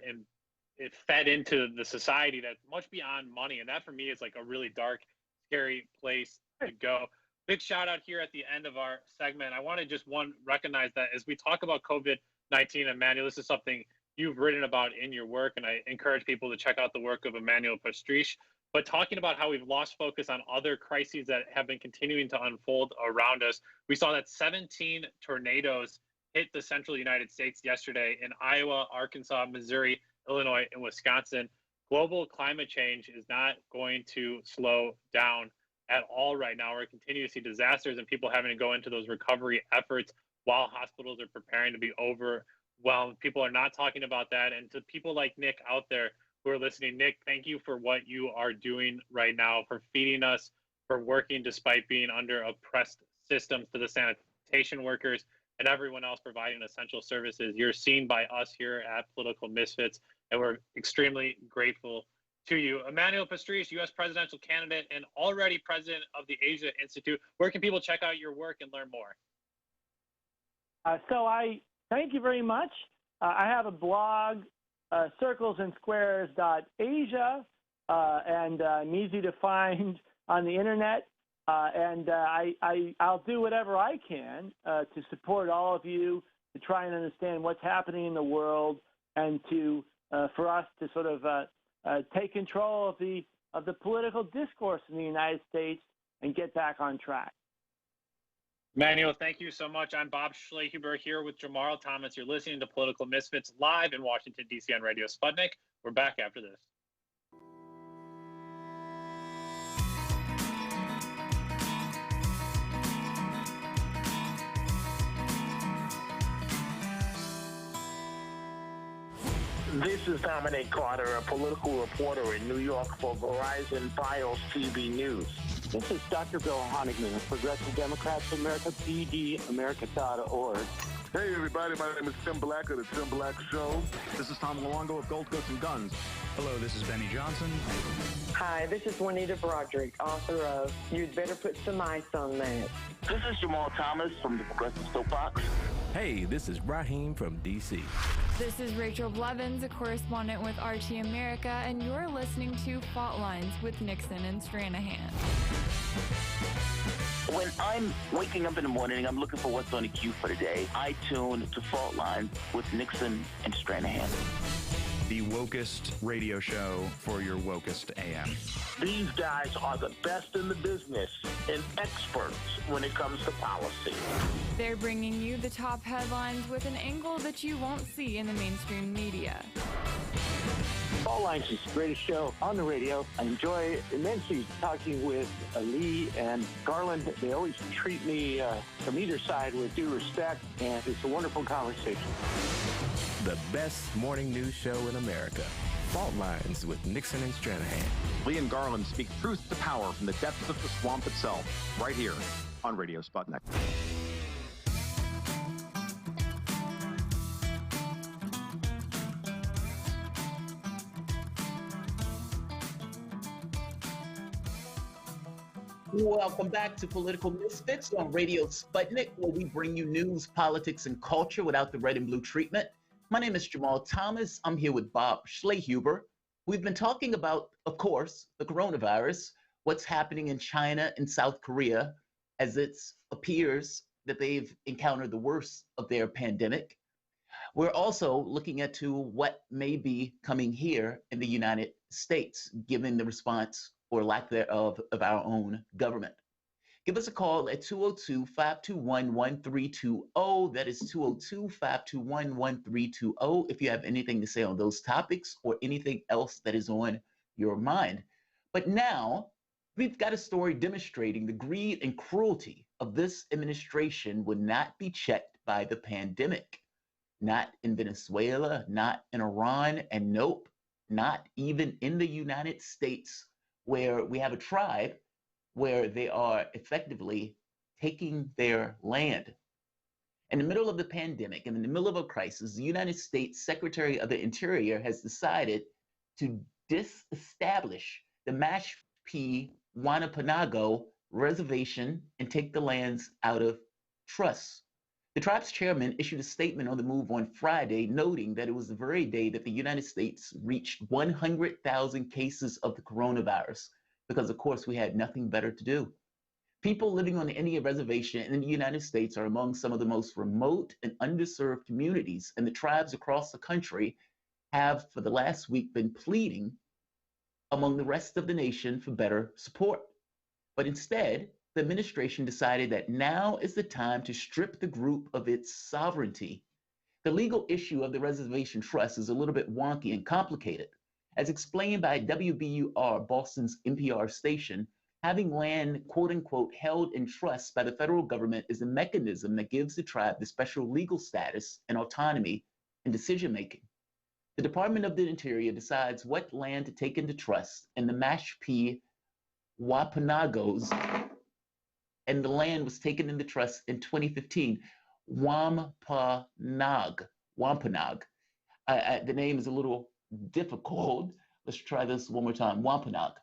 fed into the society that's much beyond money. And that, for me, is like a really dark, scary place to go. Big shout out here at the end of our segment. I want to just recognize that as we talk about COVID-19, Emmanuel, this is something you've written about in your work, and I encourage people to check out the work of Emmanuel Pastriche. But talking about how we've lost focus on other crises that have been continuing to unfold around us, we saw that 17 tornadoes hit the central United States yesterday in Iowa, Arkansas, Missouri, Illinois, and Wisconsin. Global climate change is not going to slow down at all right now. We're continuing to see disasters and people having to go into those recovery efforts while hospitals are preparing to be overwhelmed. People are not talking about that. And to people like Nick out there who are listening, Nick, thank you for what you are doing right now, for feeding us, for working despite being under oppressed systems, to the sanitation workers, and everyone else providing essential services. You're seen by us here at Political Misfits, and we're extremely grateful to you. Emmanuel Pastriche, U.S. presidential candidate and already president of the Asia Institute. Where can people check out your work and learn more? So I thank you very much. I have a blog, circlesandsquares.asia, and I'm easy to find on the internet. And I'll do whatever I can to support all of you, to try and understand what's happening in the world, and to for us to sort of take control of the political discourse in the United States and get back on track. Emmanuel, thank you so much. I'm Bob Schlehuber here with Jamarl Thomas. You're listening to Political Misfits live in Washington, D.C. on Radio Sputnik. We're back after this. This is Dominic Carter, a political reporter in New York for Verizon Files TV News. This is Dr. Bill Honigman of Progressive Democrats of America, PDAmerica.org. Hey everybody, my name is Tim Black of The Tim Black Show. This is Tom Luongo of Gold Coast and Guns. Hello, this is Benny Johnson. Hi, this is Juanita Broderick, author of You'd Better Put Some Ice on That. This is Jamarl Thomas from the Progressive Soapbox. Hey, this is Raheem from D.C. This is Rachel Blevins, a correspondent with RT America, and you're listening to Fault Lines with Nixon and Stranahan. When I'm waking up in the morning, I'm looking for what's on the queue for the day. I tune to Fault Lines with Nixon and Stranahan. The wokest radio show for your wokest AM. These guys are the best in the business and experts when it comes to policy. They're bringing you the top headlines with an angle that you won't see in the mainstream media. Fault Lines is the greatest show on the radio. I enjoy immensely talking with Lee and Garland. They always treat me from either side with due respect, and it's a wonderful conversation. The best morning news show in America. Fault Lines with Nixon and Stranahan. Lee and Garland speak truth to power from the depths of the swamp itself, right here on Radio Sputnik. Welcome back to Political Misfits on Radio Sputnik, where we bring you news, politics, and culture without the red and blue treatment. My name is Jamarl Thomas. I'm here with Bob Schlehuber. We've been talking about, of course, the coronavirus, what's happening in China and South Korea, as it appears that they've encountered the worst of their pandemic. We're also looking at what may be coming here in the United States, given the response or lack thereof of our own government. Give us a call at 202-521-1320. That is 202-521-1320 if you have anything to say on those topics or anything else that is on your mind. But now, we've got a story demonstrating the greed and cruelty of this administration would not be checked by the pandemic. Not in Venezuela, not in Iran, and nope, not even in the United States, where we have a tribe where they are effectively taking their land. In the middle of the pandemic and in the middle of a crisis, the United States Secretary of the Interior has decided to disestablish the Mashpee Wanapanago Reservation and take the lands out of trust. The tribe's chairman issued a statement on the move on Friday, noting that it was the very day that the United States reached 100,000 cases of the coronavirus, because of course we had nothing better to do. People living on the Indian reservation in the United States are among some of the most remote and underserved communities, and the tribes across the country have for the last week been pleading among the rest of the nation for better support. But instead, the administration decided that now is the time to strip the group of its sovereignty. The legal issue of the reservation trust is a little bit wonky and complicated. As explained by WBUR, Boston's NPR station, having land, quote unquote, held in trust by the federal government is a mechanism that gives the tribe the special legal status and autonomy in decision making. The Department of the Interior decides what land to take into trust, and the Mashpee Wapanagos, and the land was taken into trust in 2015. Wampanoag. Wampanoag. The name is a little difficult. Let's try this one more time. Wampanoag.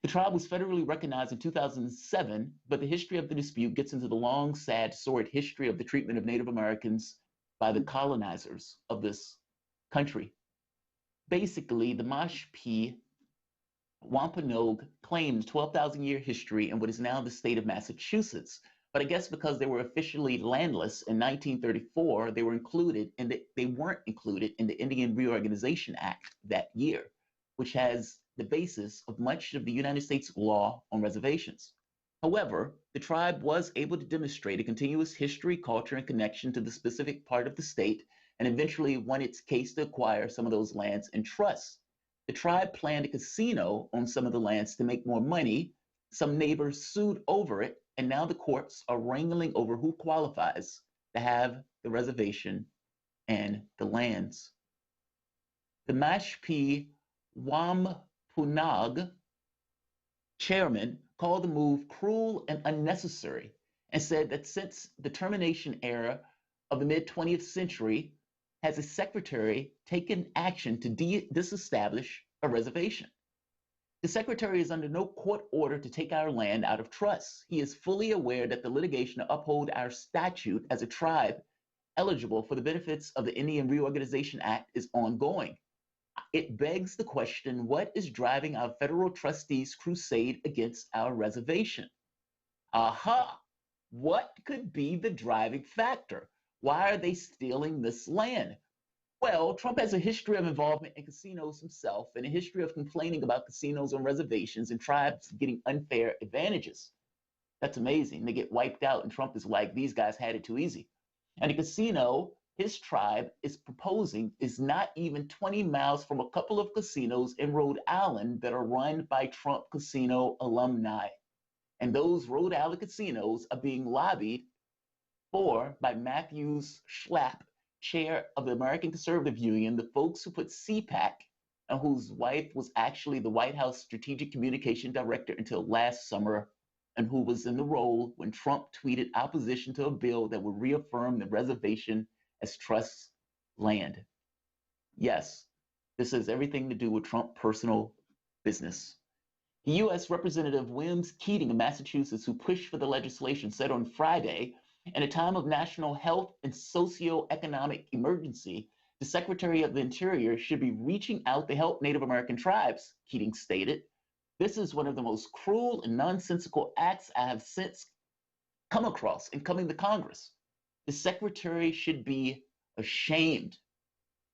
The tribe was federally recognized in 2007, but the history of the dispute gets into the long, sad, sordid history of the treatment of Native Americans by the colonizers of this country. Basically, the Mashpee Wampanoag claims 12,000-year history in what is now the state of Massachusetts. But I guess because they were officially landless in 1934, they weren't included in the Indian Reorganization Act that year, which has the basis of much of the United States law on reservations. However, the tribe was able to demonstrate a continuous history, culture, and connection to the specific part of the state, and eventually won its case to acquire some of those lands in trust. The tribe planned a casino on some of the lands to make more money. Some neighbors sued over it, and now the courts are wrangling over who qualifies to have the reservation and the lands. The Mashpee Wampanoag chairman called the move cruel and unnecessary and said that since the termination era of the mid-20th century, has a secretary taken action to disestablish a reservation. The secretary is under no court order to take our land out of trust. He is fully aware that the litigation to uphold our statute as a tribe eligible for the benefits of the Indian Reorganization Act is ongoing. It begs the question, what is driving our federal trustees' crusade against our reservation? Aha! What could be the driving factor? Why are they stealing this land? Well, Trump has a history of involvement in casinos himself and a history of complaining about casinos on reservations and tribes getting unfair advantages. That's amazing. They get wiped out, and Trump is like, these guys had it too easy. And a casino his tribe is proposing is not even 20 miles from a couple of casinos in Rhode Island that are run by Trump casino alumni. And those Rhode Island casinos are being lobbied for by Matthews Schlapp, chair of the American Conservative Union, the folks who put CPAC, and whose wife was actually the White House Strategic Communication Director until last summer, and who was in the role when Trump tweeted opposition to a bill that would reaffirm the reservation as trust land. Yes, this has everything to do with Trump's personal business. The U.S. Representative Williams Keating of Massachusetts, who pushed for the legislation, said on Friday, in a time of national health and socio-economic emergency, the Secretary of the Interior should be reaching out to help Native American tribes, Keating stated. This is one of the most cruel and nonsensical acts I have since come across in coming to Congress. The Secretary should be ashamed.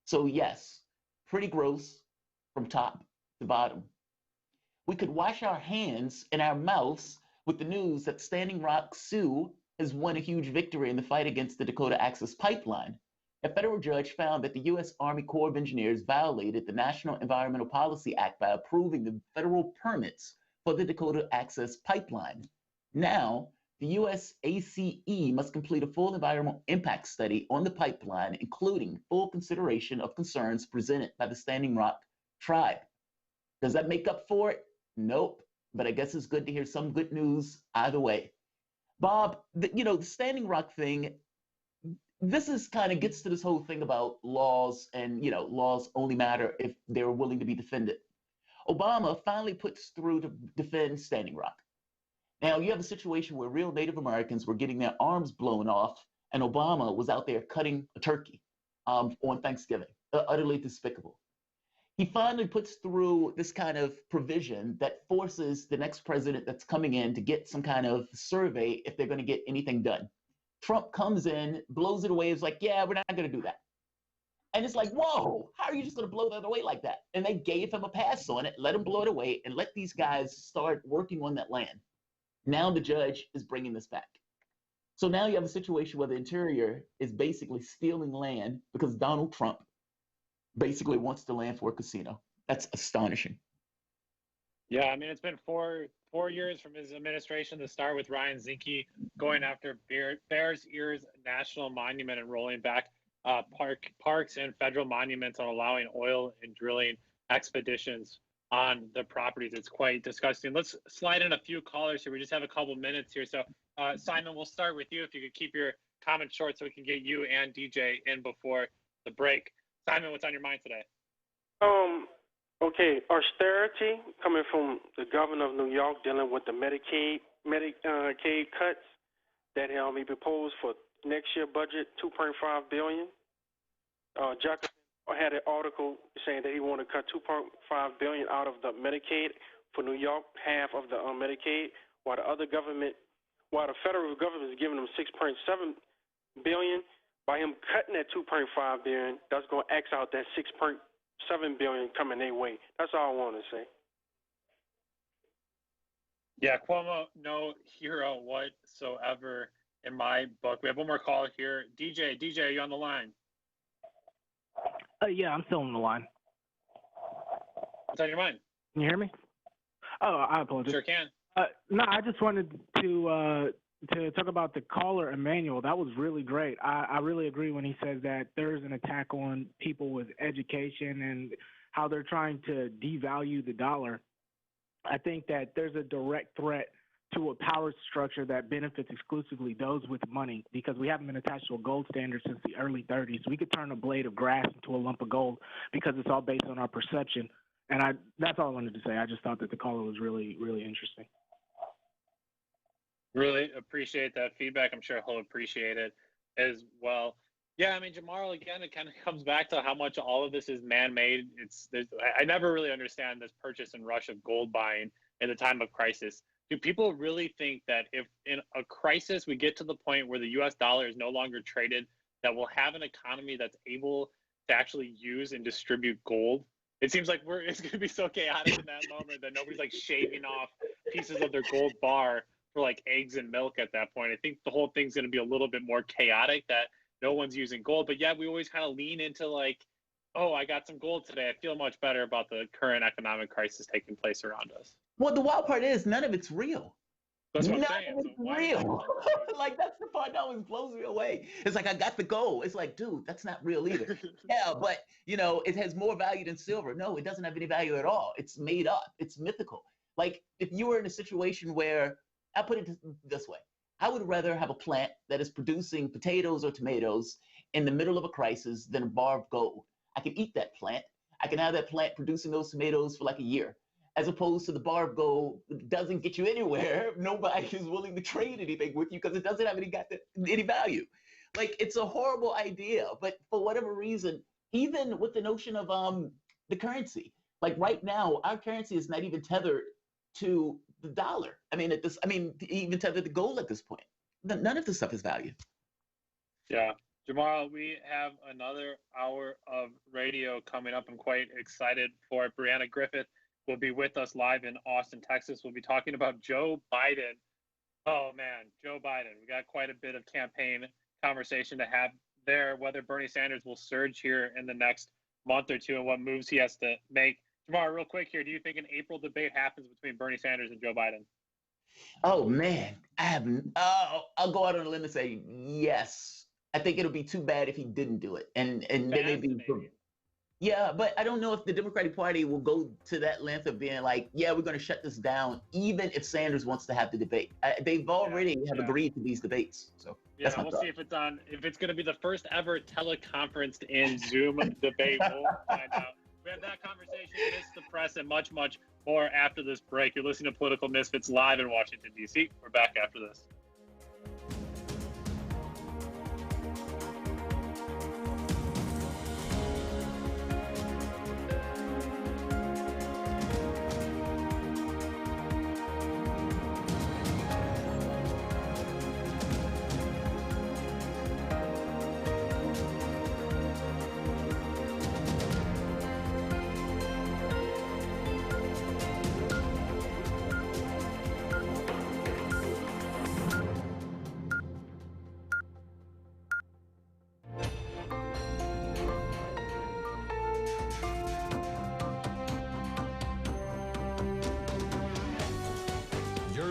So yes, pretty gross from top to bottom. We could wash our hands and our mouths with the news that Standing Rock Sioux has won a huge victory in the fight against the Dakota Access Pipeline. A federal judge found that the U.S. Army Corps of Engineers violated the National Environmental Policy Act by approving the federal permits for the Dakota Access Pipeline. Now, the U.S. ACE must complete a full environmental impact study on the pipeline, including full consideration of concerns presented by the Standing Rock tribe. Does that make up for it? Nope. But I guess it's good to hear some good news either way. Bob, the Standing Rock thing, this is kind of gets to this whole thing about laws and, laws only matter if they're willing to be defended. Obama finally puts through to defend Standing Rock. Now, you have a situation where real Native Americans were getting their arms blown off, and Obama was out there cutting a turkey on Thanksgiving. Utterly despicable. He finally puts through this kind of provision that forces the next president that's coming in to get some kind of survey if they're going to get anything done. Trump comes in, blows it away, is like, yeah, we're not going to do that. And it's like, whoa, how are you just going to blow that away like that? And they gave him a pass on it, let him blow it away, and let these guys start working on that land. Now the judge is bringing this back. So now you have a situation where the Interior is basically stealing land because Donald Trump basically wants the land for a casino. That's astonishing. Yeah, I mean, it's been four years from his administration to start with Ryan Zinke going after Bears Ears National Monument and rolling back parks and federal monuments on allowing oil and drilling expeditions on the properties. It's quite disgusting. Let's slide in a few callers here. We just have a couple minutes here. So, Simon, we'll start with you. If you could keep your comment short so we can get you and DJ in before the break. Simon, what's on your mind today? Okay, austerity coming from the governor of New York dealing with the Medicaid cuts that he proposed for next year budget, $2.5 billion. Jefferson had an article saying that he wanted to cut $2.5 billion out of the Medicaid for New York, half of the Medicaid, while the federal government is giving them $6.7 billion. By him cutting that $2.5 billion, that's going to X out that $6.7 billion coming their way. That's all I want to say. Yeah, Cuomo, no hero whatsoever in my book. We have one more call here. DJ, are you on the line? Yeah, I'm still on the line. What's on your mind? Can you hear me? Oh, I apologize. Sure can. No, I just wanted to talk about the caller, Emmanuel. That was really great. I really agree when he says that there's an attack on people with education and how they're trying to devalue the dollar. I think that there's a direct threat to a power structure that benefits exclusively those with money, because we haven't been attached to a gold standard since the early 30s. We could turn a blade of grass into a lump of gold because it's all based on our perception. And that's all I wanted to say. I just thought that the caller was really, really interesting. Really appreciate that feedback. I'm sure he'll appreciate it as well. Yeah, I mean, Jamarl, again, it kind of comes back to how much all of this is man-made. I never really understand this purchase and rush of gold buying in the time of crisis. Do people really think that if in a crisis we get to the point where the U.S. dollar is no longer traded, that we'll have an economy that's able to actually use and distribute gold? It seems like it's going to be so chaotic in that moment that nobody's like shaving off pieces of their gold bar for like eggs and milk at that point. I think the whole thing's going to be a little bit more chaotic, that no one's using gold. But yeah, we always kind of lean into like, oh, I got some gold today. I feel much better about the current economic crisis taking place around us. Well, the wild part is none of it's real. That's what None I'm saying. of it's real. Like, that's the part that always blows me away. It's like, I got the gold. It's like, dude, that's not real either. Yeah, but, it has more value than silver. No, it doesn't have any value at all. It's made up. It's mythical. Like, if you were in a situation where, I'll put it this way. I would rather have a plant that is producing potatoes or tomatoes in the middle of a crisis than a bar of gold. I can eat that plant. I can have that plant producing those tomatoes for like a year, as opposed to the bar of gold doesn't get you anywhere. Nobody is willing to trade anything with you because it doesn't have any value. Like, it's a horrible idea, but for whatever reason, even with the notion of the currency, like right now, our currency is not even tethered to the dollar. Even tethered to gold at this point. None of this stuff is value. Yeah. Jamarl, we have another hour of radio coming up. I'm quite excited for it. Brianna Griffith will be with us live in Austin, Texas. We'll be talking about Joe Biden. Oh, man, Joe Biden. We got quite a bit of campaign conversation to have there, whether Bernie Sanders will surge here in the next month or two and what moves he has to make. Jamarl, real quick here, do you think an April debate happens between Bernie Sanders and Joe Biden? Oh, man. I'll go out on a limb and say yes. I think it'll be too bad if he didn't do it. And then maybe. Yeah, but I don't know if the Democratic Party will go to that length of being like, yeah, we're going to shut this down, even if Sanders wants to have the debate. They've already agreed to these debates. So yeah, we'll see if it's going to be the first ever teleconferenced in Zoom debate. We'll find out. We have that conversation, Miss the Press, and much, much more after this break. You're listening to Political Misfits live in Washington, D.C. We're back after this.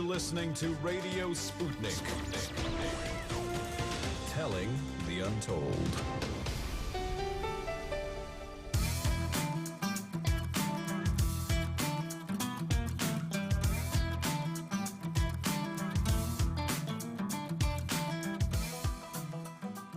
Listening to Radio Sputnik. Telling the untold.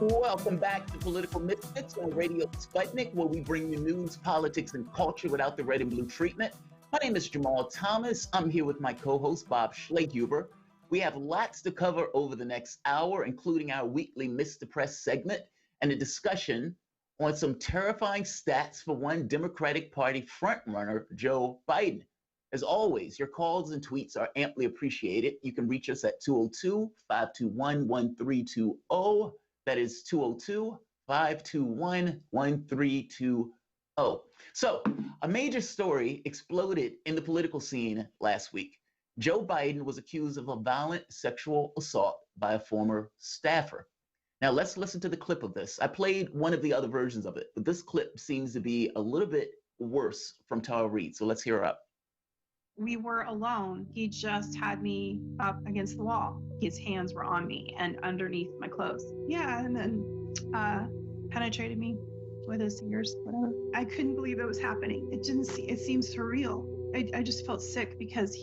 Welcome back to Political Misfits on Radio Sputnik, where we bring you news, politics, and culture without the red and blue treatment. My name is Jamarl Thomas. I'm here with my co-host, Bob Schlegelhuber. We have lots to cover over the next hour, including our weekly Mr. Press segment and a discussion on some terrifying stats for one Democratic Party frontrunner, Joe Biden. As always, your calls and tweets are amply appreciated. You can reach us at 202-521-1320. That is 202-521-1320. So, a major story exploded in the political scene last week. Joe Biden was accused of a violent sexual assault by a former staffer. Now, let's listen to the clip of this. I played one of the other versions of it, but this clip seems to be a little bit worse from Tara Reid. So let's hear her out. We were alone. He just had me up against the wall. His hands were on me and underneath my clothes. Yeah, and then penetrated me with his fingers, whatever. I couldn't believe it was happening. It seemed surreal. I just felt sick because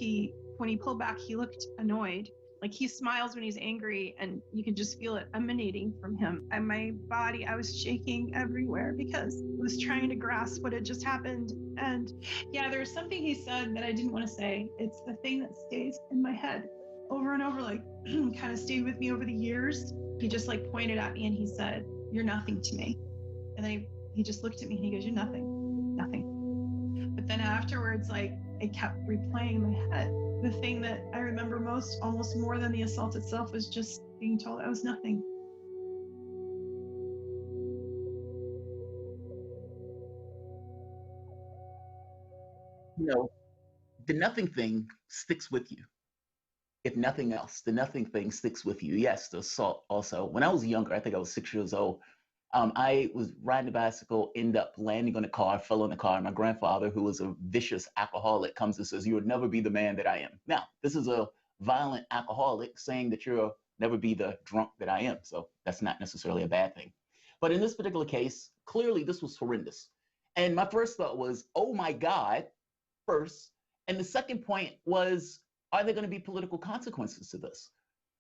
when he pulled back, he looked annoyed. Like, he smiles when he's angry, and you can just feel it emanating from him. And my body, I was shaking everywhere because I was trying to grasp what had just happened. And yeah, there was something he said that I didn't want to say. It's the thing that stays in my head over and over, like kind of stayed with me over the years. He just like pointed at me and he said, "You're nothing to me." And then he just looked at me and he goes, "You're nothing, nothing." But then afterwards, like, it kept replaying in my head. The thing that I remember most, almost more than the assault itself, was just being told I was nothing. You know, the nothing thing sticks with you. If nothing else, the nothing thing sticks with you. Yes, the assault also. When I was younger, I think I was 6 years old, I was riding a bicycle, end up landing on a car, fell on the car. My grandfather, who was a vicious alcoholic, comes and says, "You would never be the man that I am." Now, this is a violent alcoholic saying that you'll never be the drunk that I am. So that's not necessarily a bad thing. But in this particular case, clearly this was horrendous. And my first thought was, oh my God, first. And the second point was, are there going to be political consequences to this?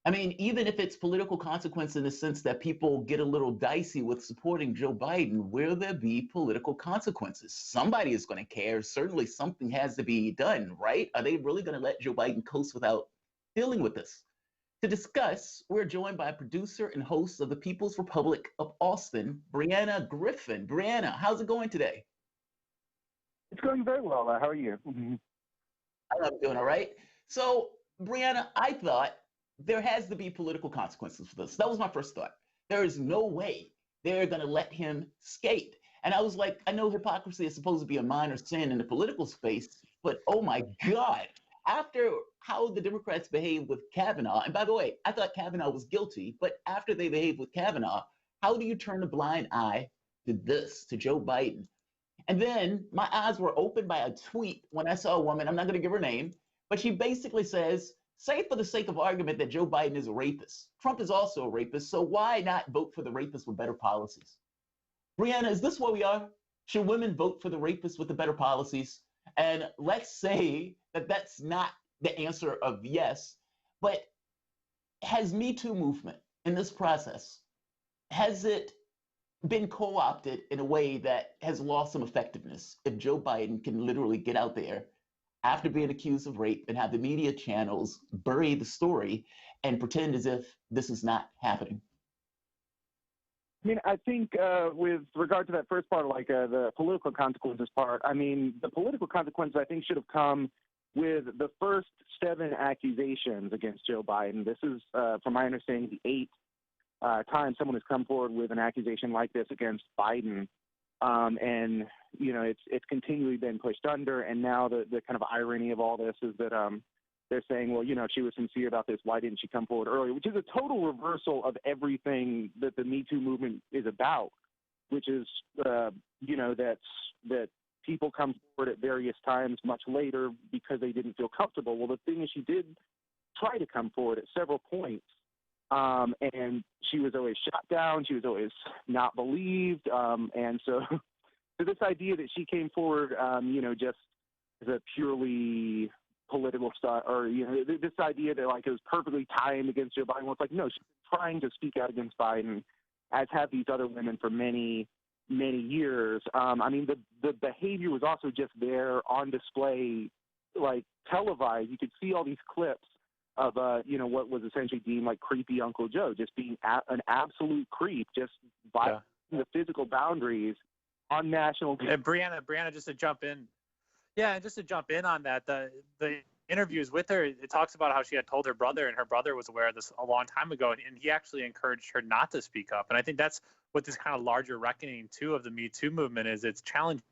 I mean, even if it's political consequence in the sense that people get a little dicey with supporting Joe Biden, will there be political consequences? Somebody is going to care. Certainly something has to be done, right? Are they really going to let Joe Biden coast without dealing with this? To discuss, we're joined by producer and host of the People's Republic of Austin, Brianna Griffin. Brianna, how's it going today? It's going very well. How are you? I'm doing all right. So, Brianna, I thought there has to be political consequences for this. That was my first thought. There is no way they're going to let him skate. And I was like, I know hypocrisy is supposed to be a minor sin in the political space, but oh my God, after how the Democrats behaved with Kavanaugh, and by the way, I thought Kavanaugh was guilty, but after they behaved with Kavanaugh, how do you turn a blind eye to this, to Joe Biden? And then my eyes were opened by a tweet when I saw a woman, I'm not going to give her name, but she basically says, say for the sake of argument that Joe Biden is a rapist. Trump is also a rapist, so why not vote for the rapist with better policies? Brianna, is this where we are? Should women vote for the rapist with the better policies? And let's say that that's not the answer of yes, but has MeToo movement in this process, has it been co-opted in a way that has lost some effectiveness if Joe Biden can literally get out there after being accused of rape and have the media channels bury the story and pretend as if this is not happening? I mean, I think with regard to that first part, like the political consequences part, I mean, the political consequences I think should have come with the first 7 accusations against Joe Biden. This is, from my understanding, the 8th time someone has come forward with an accusation like this against Biden. And, you know, it's continually been pushed under. And now the kind of irony of all this is that they're saying, well, you know, if she was sincere about this, why didn't she come forward earlier? Which is a total reversal of everything that the MeToo movement is about, which is, you know, that people come forward at various times much later because they didn't feel comfortable. Well, the thing is, she did try to come forward at several points. And she was always shot down. She was always not believed. And so this idea that she came forward, you know, just as a purely political stuff, or, you know, this idea that like it was perfectly timed against Joe Biden. Well, it's like, no, she's trying to speak out against Biden as have these other women for many, many years. I mean, the behavior was also just there on display, like televised. You could see all these clips of, you know, what was essentially deemed like creepy Uncle Joe, just being an absolute creep, just violating the physical boundaries on national. And Brianna, just to jump in. Yeah, and just to jump in on that, the interviews with her, it talks about how she had told her brother, and her brother was aware of this a long time ago, and he actually encouraged her not to speak up. And I think that's what this kind of larger reckoning, too, of the Me Too movement is. It's challenging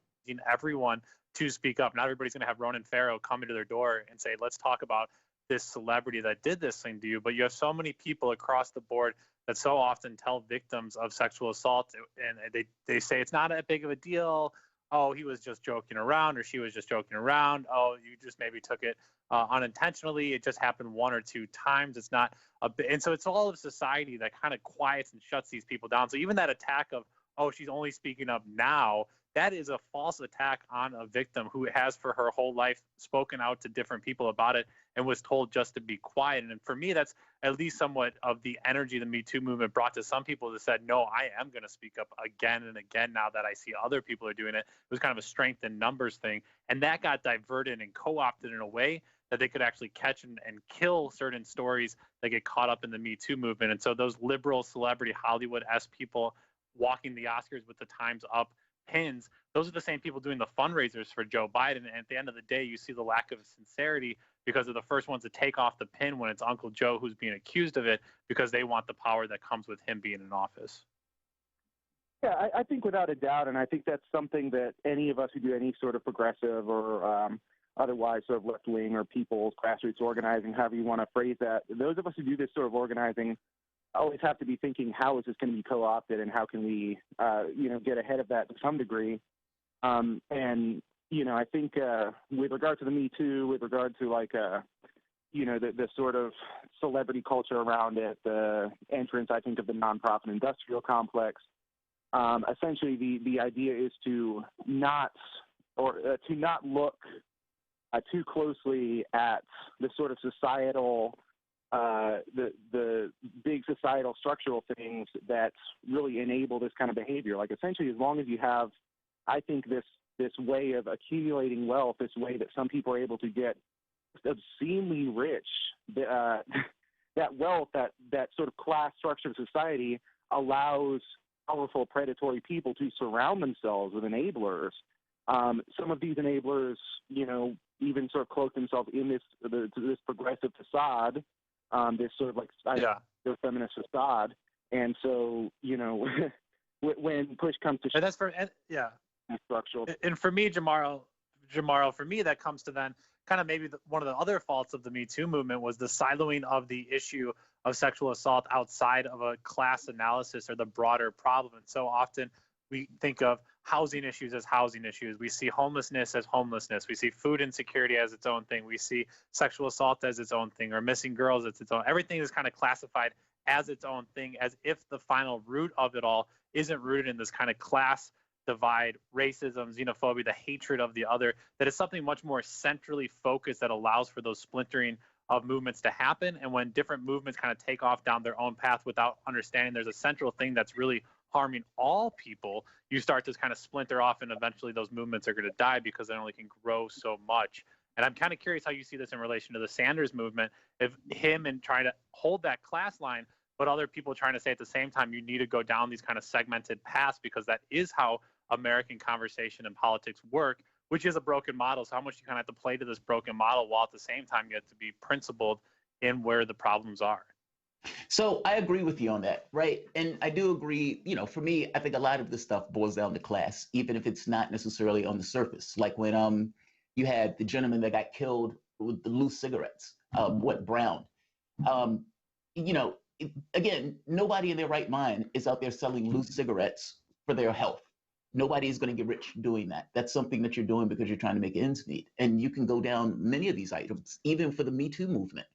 everyone to speak up. Not everybody's going to have Ronan Farrow come into their door and say, let's talk about this celebrity that did this thing to you. But you have so many people across the board that so often tell victims of sexual assault, and they say it's not that big of a deal. Oh, he was just joking around, or she was just joking around. Oh, you just maybe took it unintentionally. It just happened one or two times. It's not and so it's all of society that kind of quiets and shuts these people down. So even that attack of, oh, she's only speaking up now, that is a false attack on a victim who has for her whole life spoken out to different people about it and was told just to be quiet. And for me, that's at least somewhat of the energy the Me Too movement brought to some people that said, no, I am going to speak up again and again now that I see other people are doing it. It was kind of a strength in numbers thing. And that got diverted and co-opted in a way that they could actually catch and kill certain stories that get caught up in the Me Too movement. And so those liberal celebrity Hollywood-esque people walking the Oscars with the Time's Up pins, those are the same people doing the fundraisers for Joe Biden. And at the end of the day, you see the lack of sincerity because they're the first ones to take off the pin when it's Uncle Joe who's being accused of it, because they want the power that comes with him being in office. Yeah, I think without a doubt, and I think that's something that any of us who do any sort of progressive or otherwise sort of left-wing or people's grassroots organizing, however you want to phrase that, those of us who do this sort of organizing always have to be thinking, how is this going to be co-opted, and how can we, get ahead of that to some degree. And, I think with regard to the Me Too, with regard to the sort of celebrity culture around it, the entrance, I think, of the nonprofit industrial complex, essentially the idea is to not look too closely at the sort of societal the big societal structural things that really enable this kind of behavior. Like, essentially, as long as you have, I think, this way of accumulating wealth, this way that some people are able to get obscenely rich, that wealth, that sort of class structure of society allows powerful predatory people to surround themselves with enablers. Some of these enablers, even sort of cloak themselves in this progressive facade, this sort of their feminist facade. And so, when push comes to and that's for structural. And for me, Jamarl, for me, that comes to then kind of maybe one of the other faults of the Me Too movement was the siloing of the issue of sexual assault outside of a class analysis or the broader problem. And so often we think of housing issues as housing issues. We see homelessness as homelessness. We see food insecurity as its own thing. We see sexual assault as its own thing, or missing girls as its own. Everything is kind of classified as its own thing, as if the final root of it all isn't rooted in this kind of class divide, racism, xenophobia, the hatred of the other, that is something much more centrally focused that allows for those splintering of movements to happen. And when different movements kind of take off down their own path without understanding there's a central thing that's really harming all people, you start to kind of splinter off, and eventually those movements are going to die because they only can grow so much. And I'm kind of curious how you see this in relation to the Sanders movement, if him and trying to hold that class line, but other people trying to say at the same time, you need to go down these kind of segmented paths, because that is how American conversation and politics work, which is a broken model. So how much you kind of have to play to this broken model while at the same time you have to be principled in where the problems are. So I agree with you on that, right? And I do agree, for me, I think a lot of this stuff boils down to class, even if it's not necessarily on the surface. Like when you had the gentleman that got killed with the loose cigarettes, Brown. Again, nobody in their right mind is out there selling loose cigarettes for their health. Nobody is going to get rich doing that. That's something that you're doing because you're trying to make ends meet. And you can go down many of these items, even for the Me Too movement.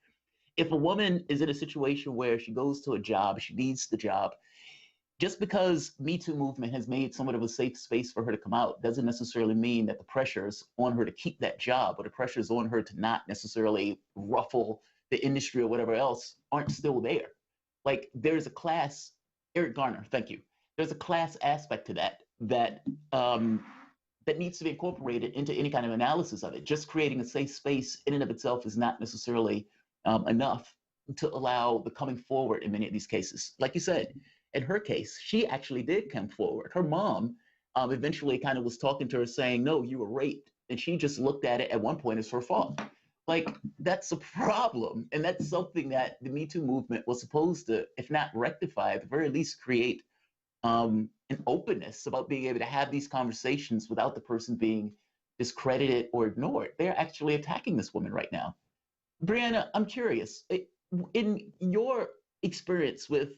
If a woman is in a situation where she goes to a job, she needs the job, just because Me Too movement has made somewhat of a safe space for her to come out doesn't necessarily mean that the pressures on her to keep that job or the pressures on her to not necessarily ruffle the industry or whatever else aren't still there. Like, there's a class Eric Garner, thank you. There's a class aspect to that that needs to be incorporated into any kind of analysis of it. Just creating a safe space in and of itself is not necessarily enough to allow the coming forward in many of these cases. Like you said, in her case, she actually did come forward. Her mom eventually kind of was talking to her saying, no, you were raped. And she just looked at it at one point as her fault. Like, that's a problem. And that's something that the Me Too movement was supposed to, if not rectify, at the very least create an openness about being able to have these conversations without the person being discredited or ignored. They're actually attacking this woman right now. Brianna, I'm curious, in your experience with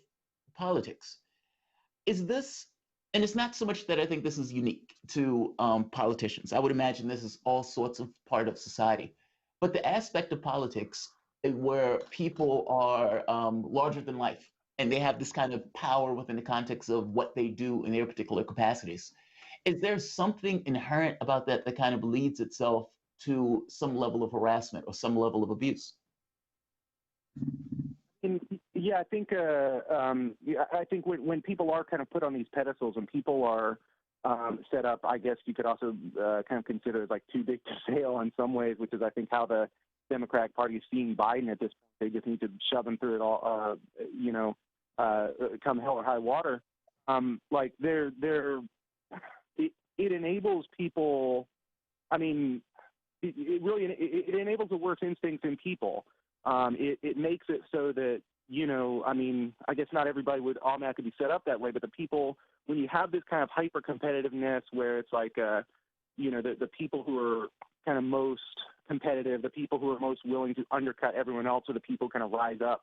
politics, is this, and it's not so much that I think this is unique to politicians. I would imagine this is all sorts of part of society. But the aspect of politics where people are larger than life and they have this kind of power within the context of what they do in their particular capacities, is there something inherent about that that kind of leads itself to some level of harassment or some level of abuse? Yeah, I think when people are kind of put on these pedestals and people are set up, I guess you could also kind of consider it like too big to fail in some ways, which is I think how the Democratic Party is seeing Biden at this point. They just need to shove him through it all, come hell or high water. Like it enables people. I mean, it really enables the worst instincts in people. It makes it so that, I mean, I guess not everybody would automatically be set up that way, but the people, when you have this kind of hyper competitiveness where it's like, the people who are kind of most competitive, the people who are most willing to undercut everyone else are the people who kind of rise up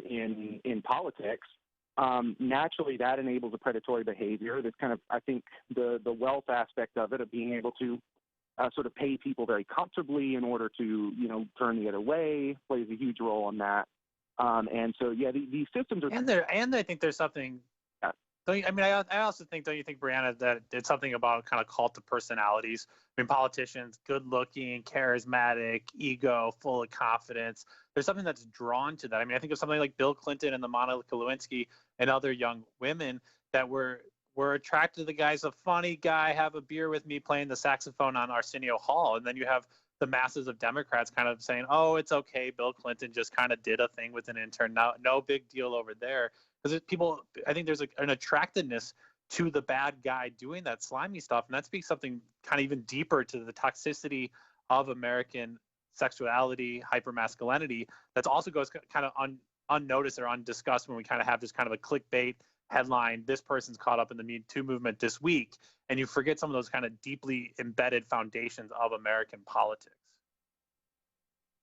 in politics. Naturally, that enables a predatory behavior. That's kind of, I think, the wealth aspect of it, of being able to sort of pay people very comfortably in order to, turn the other way, plays a huge role in that. And so, yeah, these systems are. And I think there's something. I also think, don't you think, Brianna, that it's something about kind of cult of personalities? I mean, politicians, good-looking, charismatic, ego, full of confidence. There's something that's drawn to that. I mean, I think of something like Bill Clinton and the Monica Lewinsky and other young women that were attracted to the guy's a funny guy, have a beer with me, playing the saxophone on Arsenio Hall. And then you have the masses of Democrats kind of saying, oh, it's okay, Bill Clinton just kind of did a thing with an intern. No big deal over there. Because people, I think there's an attractiveness to the bad guy doing that slimy stuff. And that speaks something kind of even deeper to the toxicity of American sexuality, hypermasculinity, that also goes kind of unnoticed or undiscussed when we kind of have this kind of a clickbait headline, this person's caught up in the Me Too movement this week, and you forget some of those kind of deeply embedded foundations of American politics.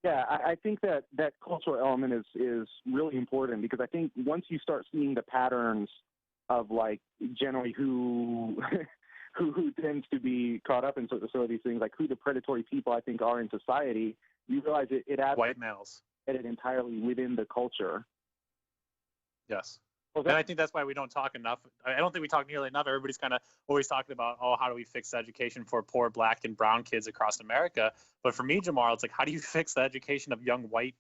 Yeah, I think that cultural element is really important, because I think once you start seeing the patterns of, like, generally who tends to be caught up in sort of these things, like who the predatory people I think are in society, you realize it adds white males it entirely within the culture. Yes. And I think that's why we don't talk enough. I don't think we talk nearly enough. Everybody's kind of always talking about, oh, how do we fix education for poor black and brown kids across America? But for me, Jamarl, it's like, how do you fix the education of young white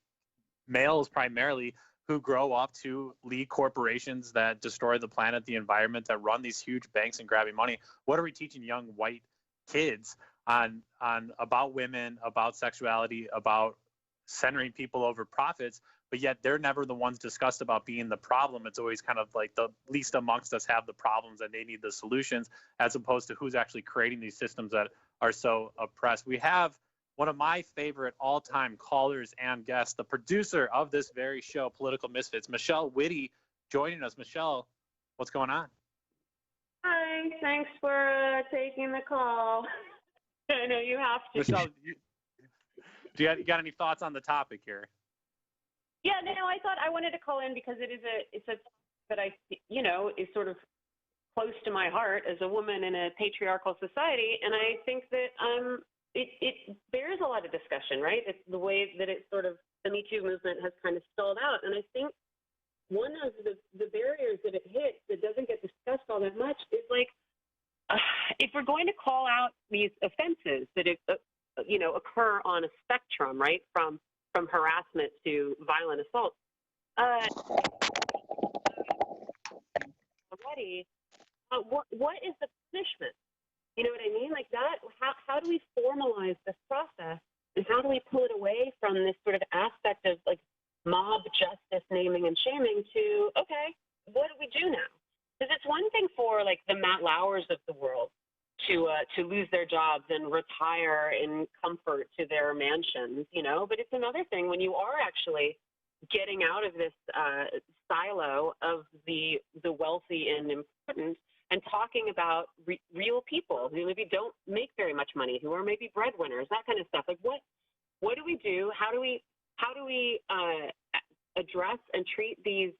males primarily who grow up to lead corporations that destroy the planet, the environment, that run these huge banks and grabbing money? What are we teaching young white kids on about women, about sexuality, about centering people over profits? But yet they're never the ones discussed about being the problem. It's always kind of like the least amongst us have the problems and they need the solutions, as opposed to who's actually creating these systems that are so oppressed. We have one of my favorite all-time callers and guests, the producer of this very show, Political Misfits, Michelle Whitty, joining us. Michelle, what's going on? Hi, thanks for taking the call. I know you have to. Michelle, you got any thoughts on the topic here? Yeah, no, I thought I wanted to call in because it's a that I, is sort of close to my heart as a woman in a patriarchal society, and I think that it bears a lot of discussion, right? It's the way that it sort of, the Me Too movement has kind of stalled out, and I think one of the barriers that it hits that doesn't get discussed all that much is, like, if we're going to call out these offenses that occur on a spectrum, right, from harassment to violent assault. what is the punishment? You know what I mean? Like that, how do we formalize this process, and how do we pull it away from this sort of aspect of like mob justice, naming and shaming, to, okay, what do we do now? Because it's one thing for like the Matt Lauers of the world to lose their jobs and retire in comfort to their mansions, you know, but it's another thing when you are actually getting out of this silo of the wealthy and important, and talking about real people who maybe don't make very much money, who are maybe breadwinners, that kind of stuff. Like what do we do? How do we address and treat these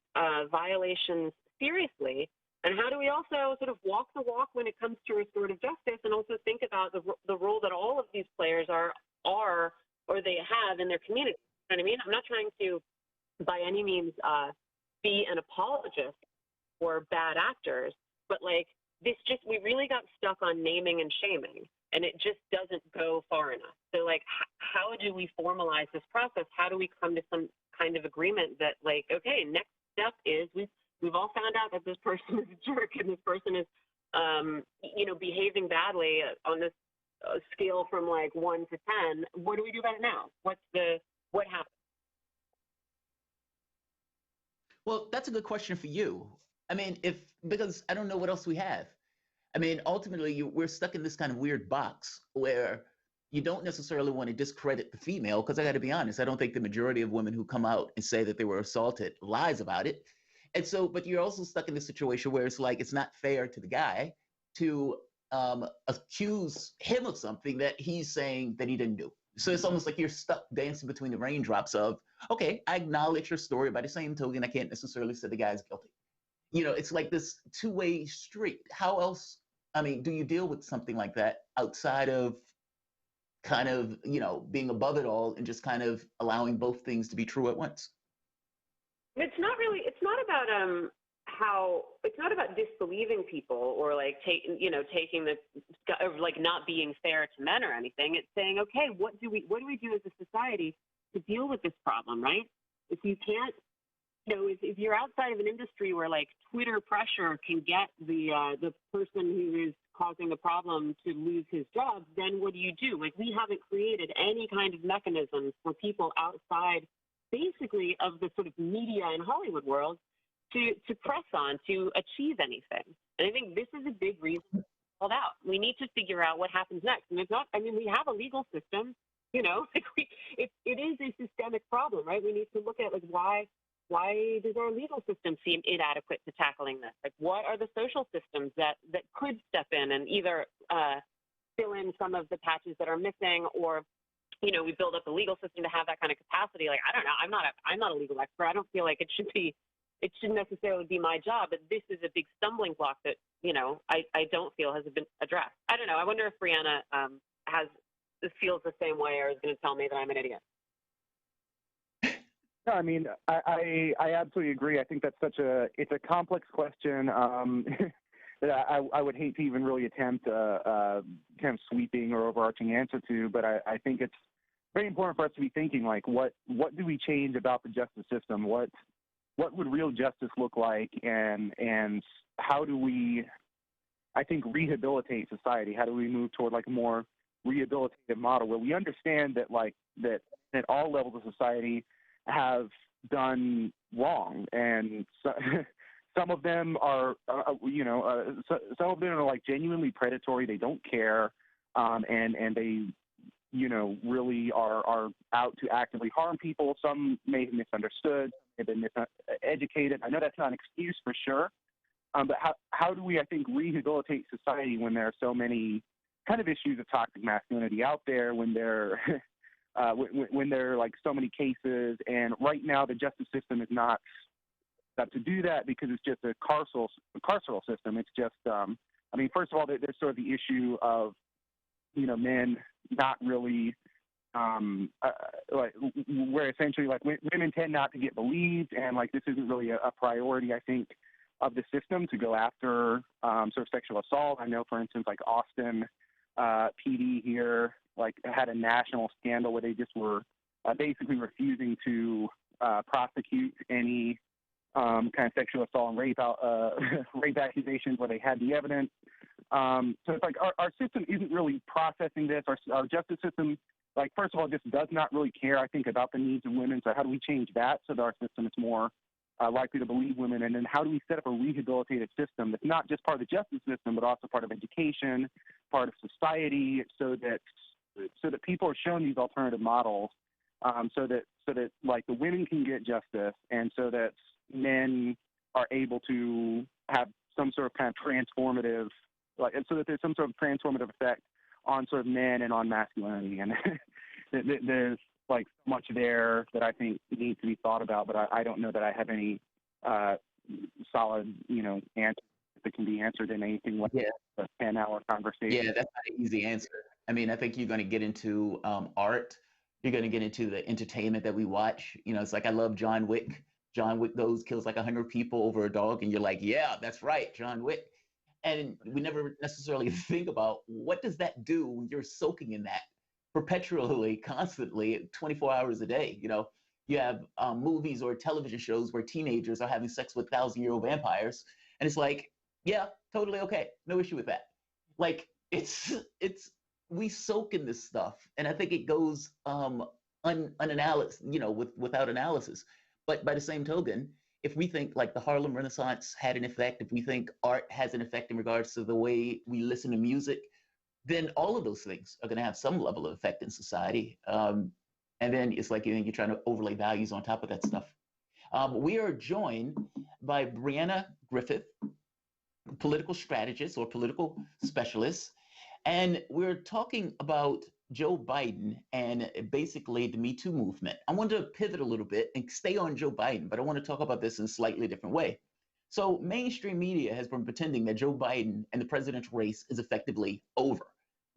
violations seriously? And how do we also sort of walk the walk when it comes to restorative justice, and also think about the role that all of these players are or they have in their community? You know what I mean? I'm not trying to, by any means, be an apologist for bad actors, but like we really got stuck on naming and shaming, and it just doesn't go far enough. So like, how do we formalize this process? How do we come to some kind of agreement that like, okay, next step is we've all found out that this person is a jerk, and this person is, behaving badly on this scale from like 1 to 10. What do we do about it now? What happened? Well, that's a good question for you. I mean, because I don't know what else we have. I mean, ultimately, we're stuck in this kind of weird box where you don't necessarily want to discredit the female, because I got to be honest, I don't think the majority of women who come out and say that they were assaulted lies about it. And so, but you're also stuck in this situation where it's like, it's not fair to the guy to accuse him of something that he's saying that he didn't do. So it's almost like you're stuck dancing between the raindrops of, okay, I acknowledge your story, by the same token, I can't necessarily say the guy's guilty. You know, it's like this two-way street. How else, I mean, do you deal with something like that outside of kind of, being above it all and just kind of allowing both things to be true at once? It's not about disbelieving people or like taking the, or like not being fair to men or anything. It's saying, okay, what do we do as a society to deal with this problem, right? If you can't, if you're outside of an industry where like Twitter pressure can get the person who is causing the problem to lose his job, then what do? Like, we haven't created any kind of mechanism for people outside basically of the sort of media and Hollywood world to press on to achieve anything. And I think this is a big reason it's called out. We need to figure out what happens next. And it's not, I mean, we have a legal system, like it is a systemic problem, right? We need to look at like why does our legal system seem inadequate to tackling this? Like, what are the social systems that could step in and either fill in some of the patches that are missing, or we build up the legal system to have that kind of capacity? Like, I don't know. I'm not a legal expert. I don't feel like it shouldn't necessarily be my job, but this is a big stumbling block that, I don't feel has been addressed. I don't know. I wonder if Brianna feels the same way, or is going to tell me that I'm an idiot. No, I mean, I absolutely agree. I think that's it's a complex question that I would hate to even really attempt kind of sweeping or overarching answer to, but I think it's very important for us to be thinking, like, what do we change about the justice system? What would real justice look like, and how do we, I think, rehabilitate society? How do we move toward like a more rehabilitative model where we understand that at all levels of society have done wrong, and some of them are, some of them are like genuinely predatory. They don't care, and they, really are out to actively harm people. Some may have misunderstood, have been miseducated. I know that's not an excuse for sure, but how do we, I think, rehabilitate society when there are so many kind of issues of toxic masculinity out there, when there when there are like so many cases, and right now the justice system is not set to do that because it's just a carceral system. It's just, I mean, first of all, there's sort of the issue of, men not really, like, where essentially like women tend not to get believed, and like this isn't really a priority, I think, of the system to go after sort of sexual assault. I know, for instance, like Austin PD here, like, had a national scandal where they just were basically refusing to prosecute any kind of sexual assault and rape rape accusations where they had the evidence. So it's like our system isn't really processing this. Our justice system, like, first of all, just does not really care, I think, about the needs of women. So how do we change that so that our system is more likely to believe women? And then how do we set up a rehabilitative system that's not just part of the justice system, but also part of education, part of society, so that people are shown these alternative models, so that like the women can get justice, and so that men are able to have some sort of kind of transformative, and so that there's some sort of transformative effect on sort of men and on masculinity. And there's like so much there that I think needs to be thought about, but I don't know that I have any solid, answer that can be answered in anything like a 10-hour conversation. Yeah, that's not an easy answer. I mean, I think you're going to get into art. You're going to get into the entertainment that we watch. It's like, I love John Wick. John Wick kills like 100 people over a dog, and you're like, yeah, that's right, John Wick. And we never necessarily think about, what does that do when you're soaking in that perpetually, constantly, 24 hours a day? You have movies or television shows where teenagers are having sex with 1,000-year-old vampires, and it's like, yeah, totally okay, no issue with that. Like, we soak in this stuff, and I think it goes unanalyzed, without analysis. But by the same token, if we think like the Harlem Renaissance had an effect, if we think art has an effect in regards to the way we listen to music, then all of those things are going to have some level of effect in society. And then it's like you're trying to overlay values on top of that stuff. We are joined by Brianna Griffith, political strategist or political specialist, and we're talking about Joe Biden and basically the MeToo movement. I want to pivot a little bit and stay on Joe Biden, but I want to talk about this in a slightly different way. So mainstream media has been pretending that Joe Biden and the presidential race is effectively over.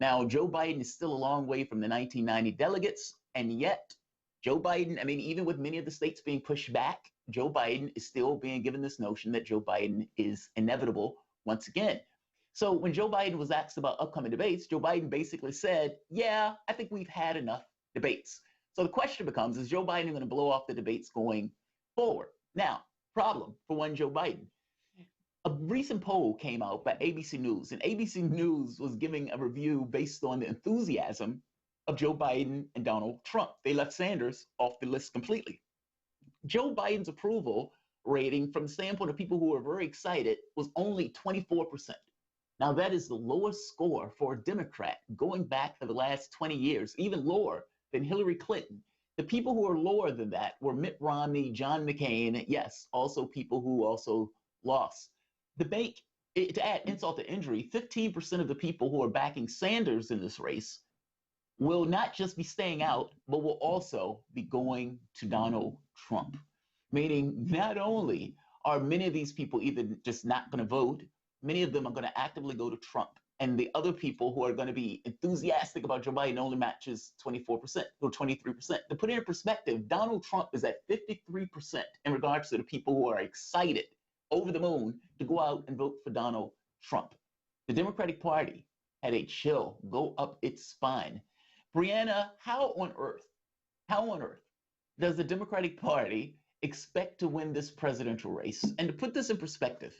Now, Joe Biden is still a long way from the 1990 delegates, and yet Joe Biden, even with many of the states being pushed back, Joe Biden is still being given this notion that Joe Biden is inevitable once again. So when Joe Biden was asked about upcoming debates, Joe Biden basically said, yeah, I think we've had enough debates. So the question becomes, is Joe Biden going to blow off the debates going forward? Now, problem for one Joe Biden. A recent poll came out by ABC News, and ABC News was giving a review based on the enthusiasm of Joe Biden and Donald Trump. They left Sanders off the list completely. Joe Biden's approval rating from the standpoint of people who are very excited was only 24%. Now, that is the lowest score for a Democrat going back for the last 20 years, even lower than Hillary Clinton. The people who are lower than that were Mitt Romney, John McCain, yes, also people who also lost. To add insult to injury, 15% of the people who are backing Sanders in this race will not just be staying out, but will also be going to Donald Trump. Meaning, not only are many of these people either just not going to vote, many of them are going to actively go to Trump. And the other people who are going to be enthusiastic about Joe Biden only matches 24% or 23%. To put it in perspective, Donald Trump is at 53% in regards to the people who are excited over the moon to go out and vote for Donald Trump. The Democratic Party had a chill go up its spine. Brianna, how on earth does the Democratic Party expect to win this presidential race? And to put this in perspective,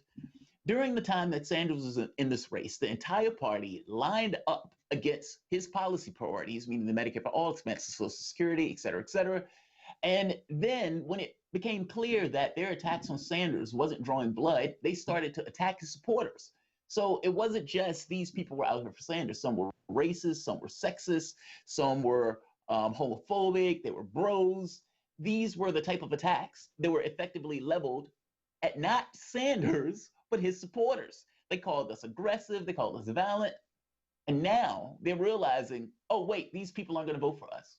during the time that Sanders was in this race, the entire party lined up against his policy priorities, meaning the Medicare for all expenses, Social Security, et cetera, et cetera. And then when it became clear that their attacks on Sanders wasn't drawing blood, they started to attack his supporters. So it wasn't just these people were out here for Sanders. Some were racist, some were sexist, some were homophobic, they were bros. These were the type of attacks that were effectively leveled at not Sanders, but his supporters. They called us aggressive, they called us violent. And now they're realizing, oh, wait, these people aren't going to vote for us.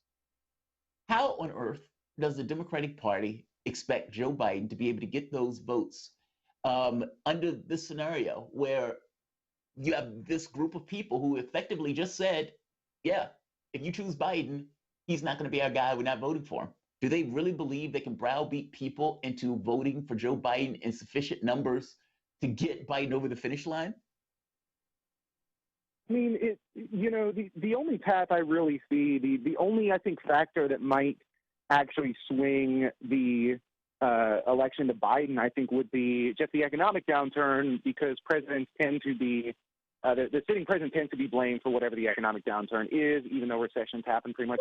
How on earth does the Democratic Party expect Joe Biden to be able to get those votes under this scenario where you have this group of people who effectively just said, yeah, if you choose Biden, he's not going to be our guy, we're not voting for him. Do they really believe they can browbeat people into voting for Joe Biden in sufficient numbers to get Biden over the finish line? The only path I really see, the only, I think, factor that might actually swing the election to Biden, I think, would be just the economic downturn, because presidents tend to be the sitting president tends to be blamed for whatever the economic downturn is, even though recessions happen pretty much.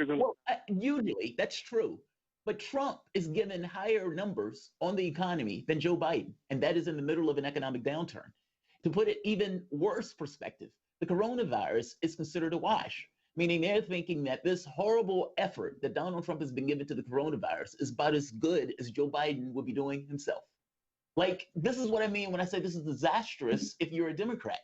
Well, usually that's true. But Trump is given higher numbers on the economy than Joe Biden, and that is in the middle of an economic downturn. To put it even worse perspective, the coronavirus is considered a wash, meaning they're thinking that this horrible effort that Donald Trump has been given to the coronavirus is about as good as Joe Biden would be doing himself. Like, this is what I mean when I say this is disastrous if you're a Democrat.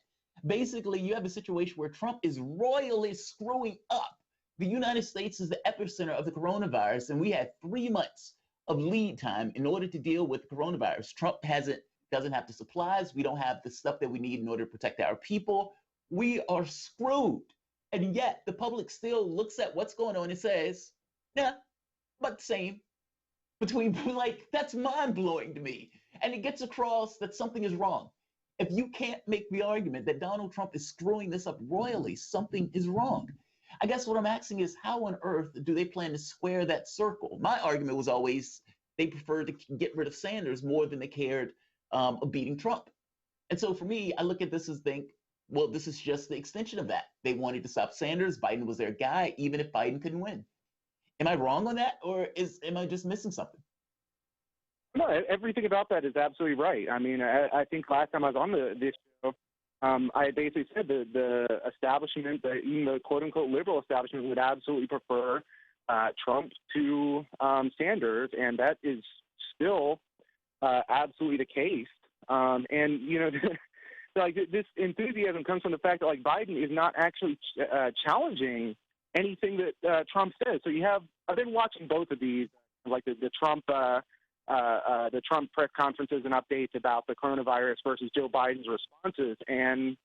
Basically, you have a situation where Trump is royally screwing up. The United States is the epicenter of the coronavirus, and we had 3 months of lead time in order to deal with coronavirus. Trump doesn't have the supplies. We don't have the stuff that we need in order to protect our people. We are screwed. And yet the public still looks at what's going on and says, yeah, but same. Between, like, that's mind-blowing to me. And it gets across that something is wrong. If you can't make the argument that Donald Trump is screwing this up royally, something is wrong. I guess what I'm asking is, how on earth do they plan to square that circle? My argument was always they preferred to get rid of Sanders more than they cared of beating Trump. And so for me, I look at this as think, well, this is just the extension of that. They wanted to stop Sanders. Biden was their guy, even if Biden couldn't win. Am I wrong on that, or am I just missing something? No, everything about that is absolutely right. I mean, I think last time I was on this show, I basically said the establishment, even the quote-unquote liberal establishment, would absolutely prefer Trump to Sanders, and that is still absolutely the case. And, you know, like, this enthusiasm comes from the fact that, like, Biden is not actually challenging anything that Trump says. So I've been watching both of these, like the Trump press conferences and updates about the coronavirus versus Joe Biden's responses. And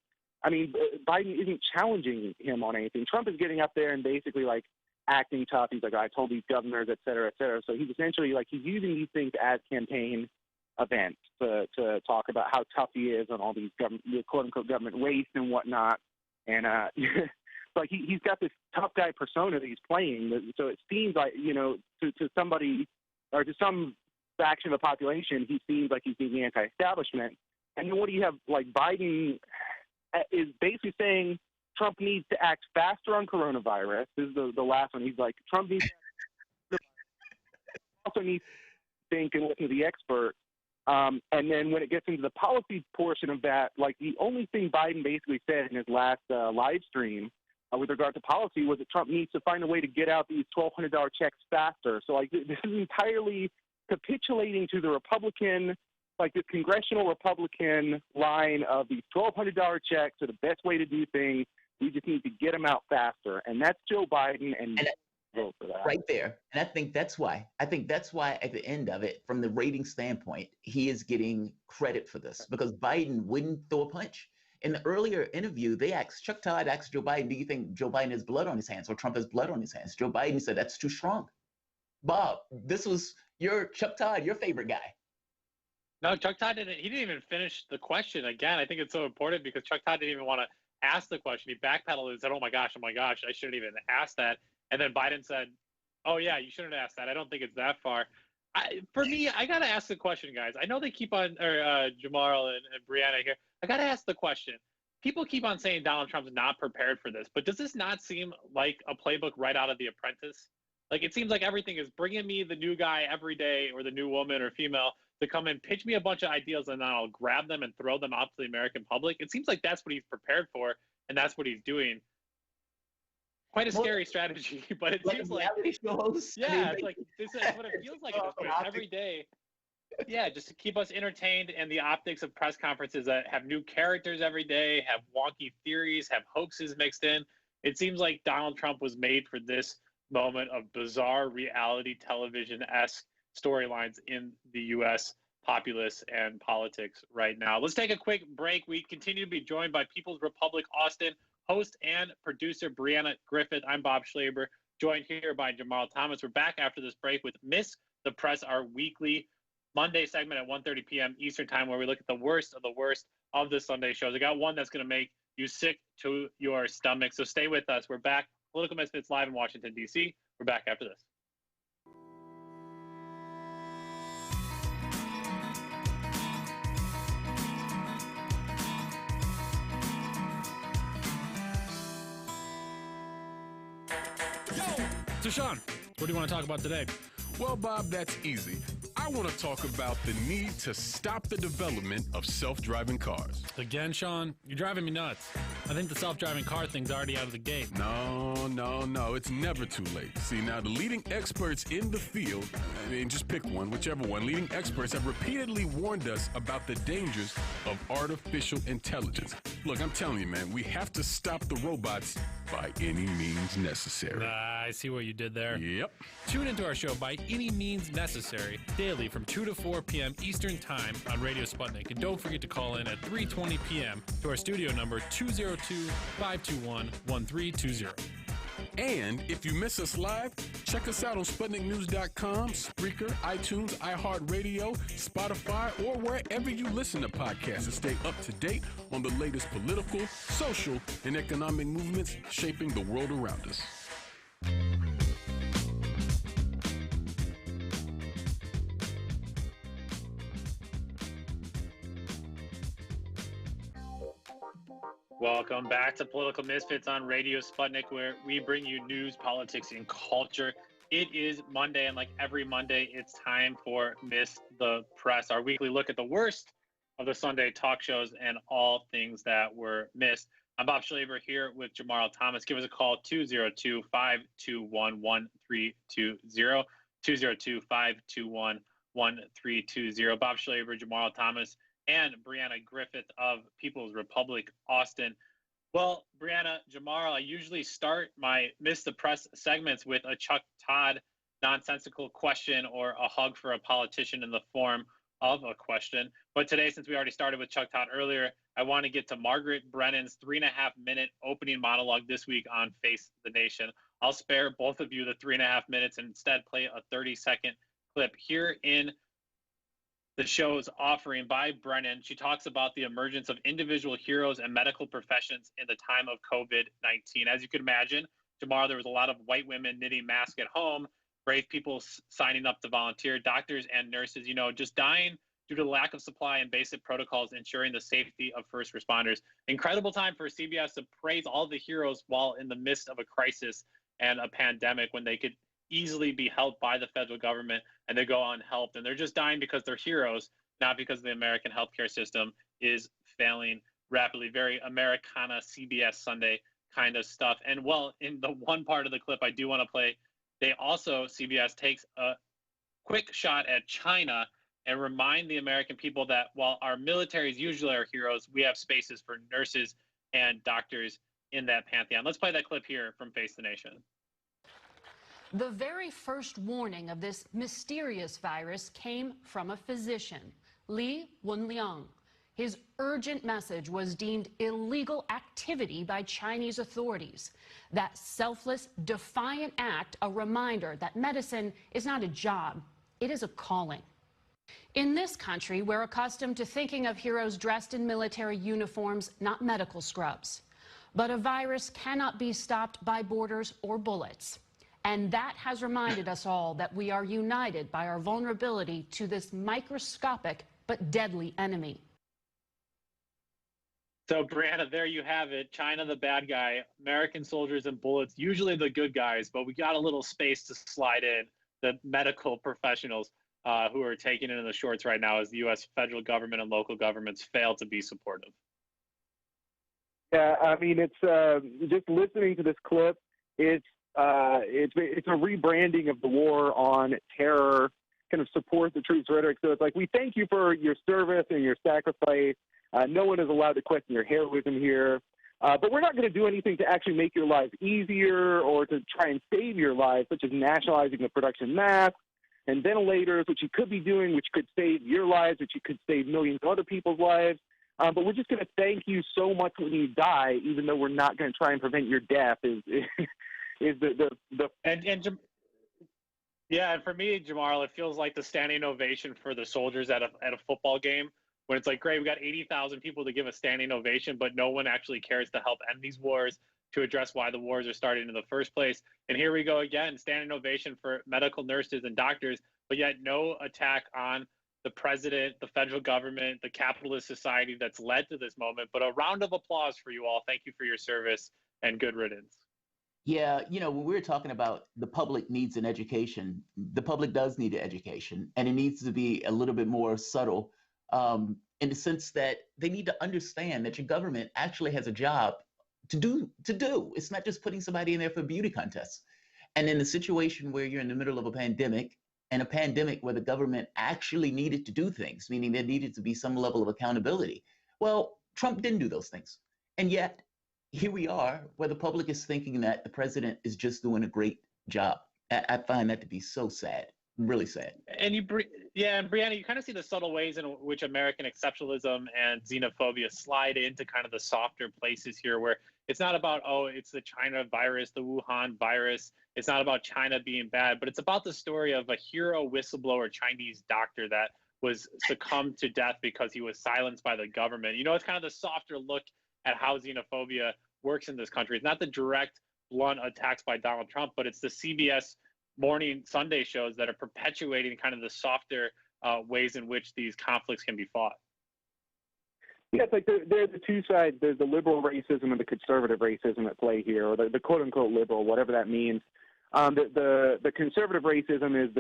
I mean, Biden isn't challenging him on anything. Trump is getting up there and basically, like, acting tough. He's like, I told these governors, et cetera, et cetera. So he's essentially, like, he's using these things as campaign events to talk about how tough he is on all these quote unquote government waste and whatnot. And like, he's got this tough guy persona that he's playing. So it seems like, you know, to somebody or to some faction of the population, he seems like he's being anti-establishment. And then what do you have? Like, Biden is basically saying Trump needs to act faster on coronavirus. This is the last one. He's like, Trump needs to also needs to think and listen to the experts. And then when it gets into the policy portion of that, like, the only thing Biden basically said in his last live stream with regard to policy was that Trump needs to find a way to get out these $1,200 checks faster. So, like, this is entirely capitulating to the Republican, like, the congressional Republican line of these $1,200 checks are the best way to do things. We just need to get them out faster. And that's Joe Biden, and vote for that. Right there. And I think that's why at the end of it, from the rating standpoint, he is getting credit for this, because Biden wouldn't throw a punch. In the earlier interview, Chuck Todd asked Joe Biden, do you think Joe Biden has blood on his hands or Trump has blood on his hands? Joe Biden said, that's too strong. Bob, this was Chuck Todd, your favorite guy. No, Chuck Todd didn't even finish the question. Again, I think it's so important because Chuck Todd didn't even want to ask the question. He backpedaled and said, oh my gosh, I shouldn't even ask that. And then Biden said, oh yeah, you shouldn't ask that. I don't think it's that far. For me, I got to ask the question, guys. I know they keep on, or Jamarl and Brianna here, I got to ask the question. People keep on saying Donald Trump's not prepared for this, but does this not seem like a playbook right out of The Apprentice? Like, it seems like everything is bringing me the new guy every day, or the new woman or female, to come and pitch me a bunch of ideas, and then I'll grab them and throw them out to the American public. It seems like that's what he's prepared for, and that's what he's doing. Quite a scary strategy, but it seems like shows. Yeah, it's like this is what it feels like at this point. Every day. Yeah, just to keep us entertained, and the optics of press conferences that have new characters every day, have wonky theories, have hoaxes mixed in. It seems like Donald Trump was made for this moment of bizarre reality television-esque storylines in the U.S. populace and politics right now. Let's take a quick break. We continue to be joined by People's Republic Austin, host and producer Brianna Griffith. I'm Bob Schlaber, joined here by Jamarl Thomas. We're back after this break with Miss the Press, our weekly Monday segment at 1:30 p.m. Eastern Time, where we look at the worst of the Sunday shows. I got one that's going to make you sick to your stomach, so stay with us. We're back. Political Misfits live in Washington, D.C. We're back after this. So, Sean, what do you want to talk about today? Well, Bob, that's easy. I want to talk about the need to stop the development of self-driving cars. Again, Sean, you're driving me nuts. I think the self-driving car thing's already out of the gate. No, it's never too late. See, now the leading experts in the field, I mean, just pick one, whichever one, leading experts have repeatedly warned us about the dangers of artificial intelligence. Look, I'm telling you, man, we have to stop the robots by any means necessary. I see what you did there. Yep. Tune into our show By Any Means Necessary daily from 2 to 4 p.m. Eastern Time on Radio Sputnik. And don't forget to call in at 3:20 p.m. to our studio number 202-521-1320. And if you miss us live, check us out on SputnikNews.com, Spreaker, iTunes, iHeartRadio, Spotify, or wherever you listen to podcasts and stay up to date on the latest political, social, and economic movements shaping the world around us. Welcome back to Political Misfits on Radio Sputnik, where we bring you news, politics, and culture. It is Monday, and like every Monday, it's time for Miss the Press, our weekly look at the worst of the Sunday talk shows and all things that were missed. I'm Bob Schlaver here with Jamarl Thomas. Give us a call, 202-521-1320, 202-521-1320. Bob Schlaver, Jamarl Thomas, and Brianna Griffith of People's Republic, Austin. Well, Brianna, Jamarl, I usually start my Miss the Press segments with a Chuck Todd nonsensical question or a hug for a politician in the form of a question. But today, since we already started with Chuck Todd earlier, I want to get to Margaret Brennan's 3.5-minute opening monologue this week on Face the Nation. I'll spare both of you the 3.5 minutes and instead play a 30-second clip here in the show's offering by Brennan. She talks about the emergence of individual heroes and medical professions in the time of COVID-19. As you can imagine, tomorrow there was a lot of white women knitting masks at home, brave people signing up to volunteer, doctors and nurses, just dying due to the lack of supply and basic protocols ensuring the safety of first responders. Incredible time for CBS to praise all the heroes while in the midst of a crisis and a pandemic when they could easily be helped by the federal government, and they go unhelped, and they're just dying because they're heroes, not because the American healthcare system is failing rapidly. Very Americana CBS Sunday kind of stuff. And well, in the one part of the clip I do want to play, they also, CBS takes a quick shot at China and remind the American people that while our military is usually our heroes, we have spaces for nurses and doctors in that pantheon. Let's play that clip here from Face the Nation. The very first warning of this mysterious virus came from a physician, Li Wenliang. His urgent message was deemed illegal activity by Chinese authorities. That selfless, defiant act, a reminder that medicine is not a job, it is a calling. In this country, we're accustomed to thinking of heroes dressed in military uniforms, not medical scrubs. But a virus cannot be stopped by borders or bullets. And that has reminded us all that we are united by our vulnerability to this microscopic but deadly enemy. So, Brianna, there you have it. China, the bad guy, American soldiers and bullets, usually the good guys, but we got a little space to slide in the medical professionals who are taking it in the shorts right now as the U.S. federal government and local governments fail to be supportive. Yeah, I mean, it's just listening to this clip, it's a rebranding of the war on terror, kind of support the troops rhetoric. So it's like, we thank you for your service and your sacrifice. No one is allowed to question your heroism here. But we're not going to do anything to actually make your lives easier or to try and save your lives, such as nationalizing the production masks and ventilators, which you could be doing, which could save your lives, which you could save millions of other people's lives. But we're just going to thank you so much when you die, even though we're not going to try and prevent your death. Yeah, and for me, Jamarl, it feels like the standing ovation for the soldiers at a football game, when it's like, great, we got 80,000 people to give a standing ovation, but no one actually cares to help end these wars, to address why the wars are starting in the first place. And here we go again, standing ovation for medical nurses and doctors, but yet no attack on the president, the federal government, the capitalist society that's led to this moment. But a round of applause for you all. Thank you for your service and good riddance. Yeah, when we were talking about the public needs an education, the public does need an education, and it needs to be a little bit more subtle, in the sense that they need to understand that your government actually has a job to do. To do. It's not just putting somebody in there for a beauty contest. And in a situation where you're in the middle of a pandemic, and a pandemic where the government actually needed to do things, meaning there needed to be some level of accountability. Well, Trump didn't do those things. And yet, here we are, where the public is thinking that the president is just doing a great job. I find that to be so sad, really sad. And and Brianna, you kind of see the subtle ways in which American exceptionalism and xenophobia slide into kind of the softer places here, where it's not about, oh, it's the China virus, the Wuhan virus. It's not about China being bad, but it's about the story of a hero whistleblower Chinese doctor that was succumbed to death because he was silenced by the government. It's kind of the softer look at how xenophobia works in this country. It's not the direct, blunt attacks by Donald Trump, but it's the CBS morning Sunday shows that are perpetuating kind of the softer ways in which these conflicts can be fought. Yeah, it's like there's the two sides. There's the liberal racism and the conservative racism at play here, or the quote-unquote liberal, whatever that means. The conservative racism is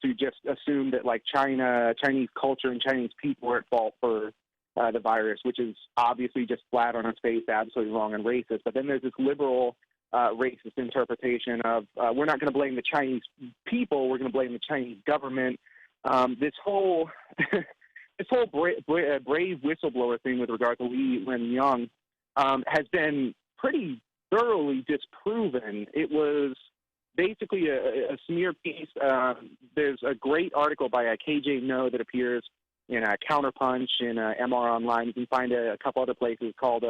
to just assume that like Chinese culture and Chinese people are at fault for the virus, which is obviously just flat on its face, absolutely wrong and racist. But then there's this liberal racist interpretation of we're not going to blame the Chinese people, we're going to blame the Chinese government. This whole brave whistleblower thing with regard to Li Wenliang has been pretty thoroughly disproven. It was basically a smear piece. There's a great article by KJ No that appears in Counterpunch and MR Online. You can find a couple other places called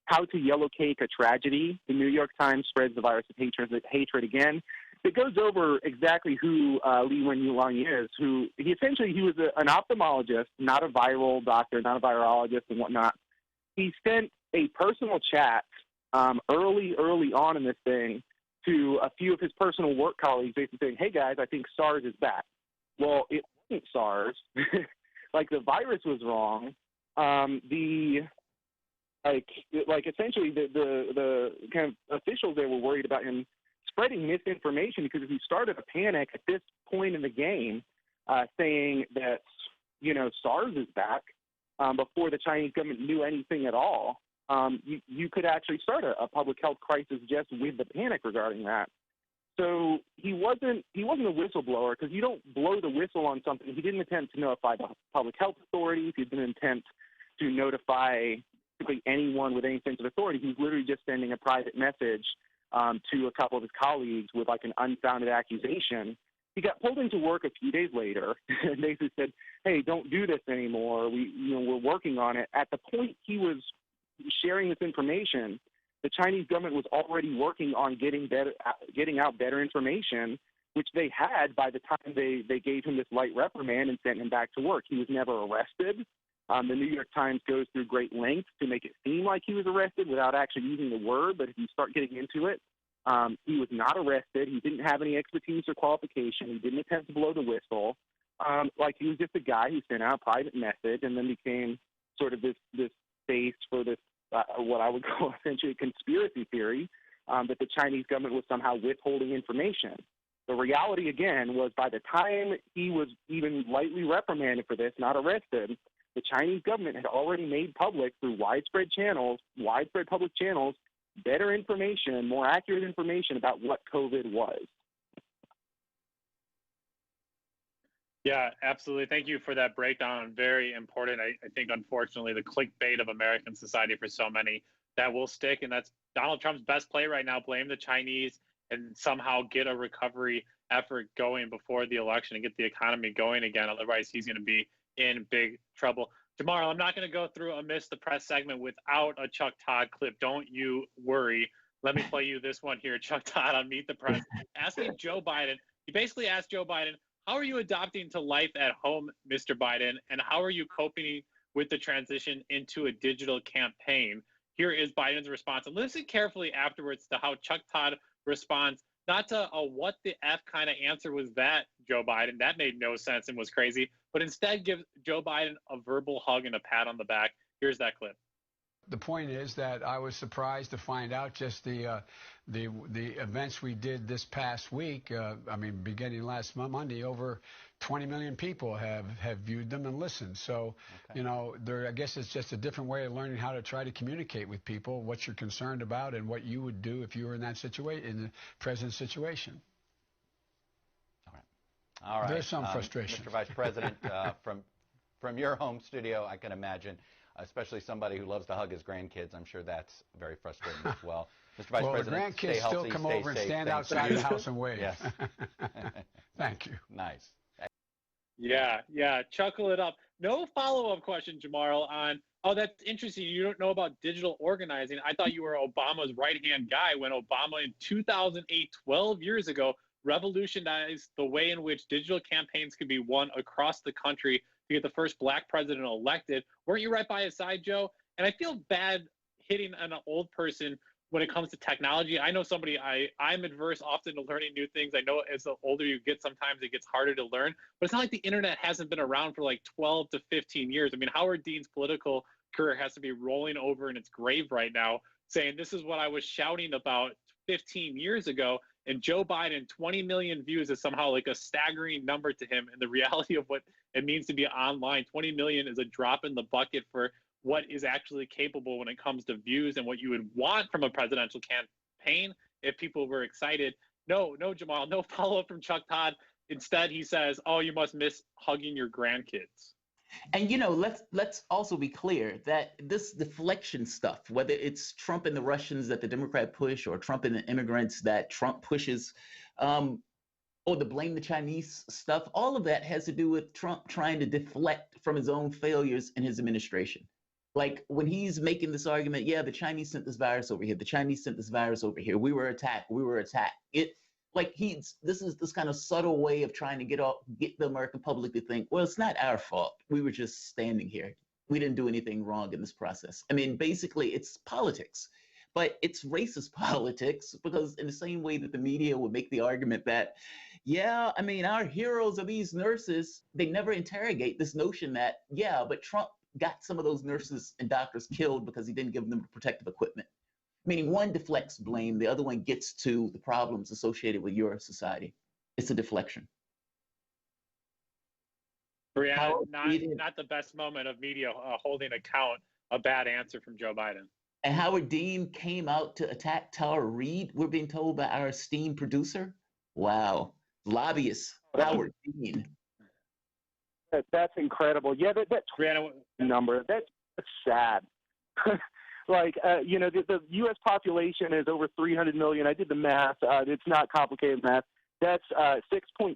How to Yellow Cake a Tragedy. The New York Times spreads the virus of hatred again. It goes over exactly who Li Wenliang is, he was an ophthalmologist, not a viral doctor, not a virologist and whatnot. He sent a personal chat early on in this thing to a few of his personal work colleagues, basically saying, hey guys, I think SARS is back. Well, it wasn't SARS. Like the virus was wrong. Essentially the kind of officials there were worried about him spreading misinformation because he started a panic at this point in the game, saying that SARS is back before the Chinese government knew anything at all. You could actually start a public health crisis just with the panic regarding that. So he wasn't a whistleblower because you don't blow the whistle on something. He didn't attempt to notify the public health authorities. He didn't attempt to notify anyone with any sense of authority. He was literally just sending a private message to a couple of his colleagues with like an unfounded accusation. He got pulled into work a few days later and basically said, hey, don't do this anymore. We're working on it. At the point he was sharing this information, the Chinese government was already working on getting out better information, which they had by the time they gave him this light reprimand and sent him back to work. He was never arrested. The New York Times goes through great lengths to make it seem like he was arrested without actually using the word, but if you start getting into it, he was not arrested. He didn't have any expertise or qualification. He didn't attempt to blow the whistle. He was just a guy who sent out a private message and then became sort of this base for this, what I would call essentially a conspiracy theory, that the Chinese government was somehow withholding information. The reality, again, was by the time he was even lightly reprimanded for this, not arrested, the Chinese government had already made public through widespread public channels, better information, more accurate information about what COVID was. Yeah, absolutely. Thank you for that breakdown. Very important. I think, unfortunately, the clickbait of American society for so many, that will stick. And that's Donald Trump's best play right now, blame the Chinese and somehow get a recovery effort going before the election and get the economy going again. Otherwise, he's going to be in big trouble. Jamarl, I'm not going to go through a Miss the Press segment without a Chuck Todd clip. Don't you worry. Let me play you this one here. Chuck Todd on Meet the Press asking Joe Biden. He basically asked Joe Biden, how are you adapting to life at home, Mr. Biden? And how are you coping with the transition into a digital campaign? Here is Biden's response. And listen carefully afterwards to how Chuck Todd responds. Not to a what the F kind of answer was that, Joe Biden. That made no sense and was crazy. But instead give Joe Biden a verbal hug and a pat on the back. Here's that clip. The point is that I was surprised to find out just the events we did this past week. I mean, beginning last Monday, over 20 million people have viewed them and listened. So, you know, I guess it's just a different way of learning how to try to communicate with people what you're concerned about and what you would do if you were in that situation, in the president's situation. All right. There's some frustration. Mr. Vice President, from your home studio, I can imagine, especially somebody who loves to hug his grandkids, I'm sure that's very frustrating as well. Mr. Vice President, the grandkids stay healthy, still come stay over and safe. stand Thank outside you. the house and wave. Yes. Thank you. Nice. Yeah, chuckle it up. No follow-up question, Jamarl, on, oh, that's interesting. You don't know about digital organizing. I thought you were Obama's right-hand guy when Obama in 2008, 12 years ago, revolutionized the way in which digital campaigns could be won across the country to get the first black president elected. Weren't you right by his side, Joe? And I feel bad hitting an old person when it comes to technology. I know somebody, I'm adverse often to learning new things. I know as the older you get, sometimes it gets harder to learn, but it's not like the internet hasn't been around for like 12 to 15 years. I mean, Howard Dean's political career has to be rolling over in its grave right now, saying this is what I was shouting about 15 years ago. And Joe Biden, 20 million views is somehow like a staggering number to him. And the reality of what it means to be online, 20 million is a drop in the bucket for what is actually capable when it comes to views and what you would want from a presidential campaign if people were excited. No, Jamarl, no follow-up from Chuck Todd. Instead, he says, oh, you must miss hugging your grandkids. And, you know, let's also be clear that this deflection stuff, whether it's Trump and the Russians that the Democrat push or Trump and the immigrants that Trump pushes, or the blame the Chinese stuff, all of that has to do with Trump trying to deflect from his own failures in his administration. Like when he's making this argument, yeah, the Chinese sent this virus over here. The Chinese sent this virus over here. We were attacked. This is this kind of subtle way of trying to get the American public to think, well, it's not our fault. We were just standing here. We didn't do anything wrong in this process. I mean, basically, it's politics, but it's racist politics because in the same way that the media would make the argument that, yeah, I mean, our heroes are these nurses, they never interrogate this notion that, yeah, but Trump got some of those nurses and doctors killed because he didn't give them protective equipment. Meaning one deflects blame, the other one gets to the problems associated with your society. It's a deflection. Brianna, not the best moment of media holding account a bad answer from Joe Biden. And Howard Dean came out to attack Tara Reid, we're being told by our esteemed producer. Wow. Lobbyist, Howard Dean. That's incredible. Yeah, that number, that's sad. Like, you know, the U.S. population is over 300 million. I did the math. It's not complicated math. That's 6.5%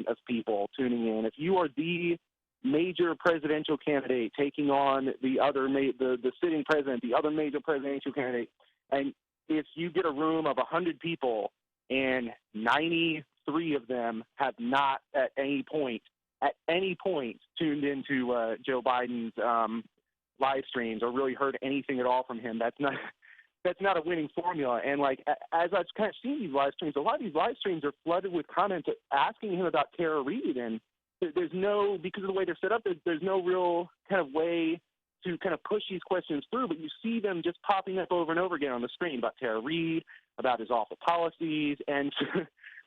of people tuning in. If you are the major presidential candidate taking on the other, the sitting president, the other major presidential candidate, and if you get a room of 100 people and 93 of them have not at any point tuned into Joe Biden's live streams or really heard anything at all from him, that's not a winning formula. And like, as I've kind of seen these live streams, a lot of these live streams are flooded with comments asking him about Tara Reid, and there's no, because of the way they're set up, there's no real kind of way to kind of push these questions through, but you see them just popping up over and over again on the screen about Tara Reid, about his awful policies, and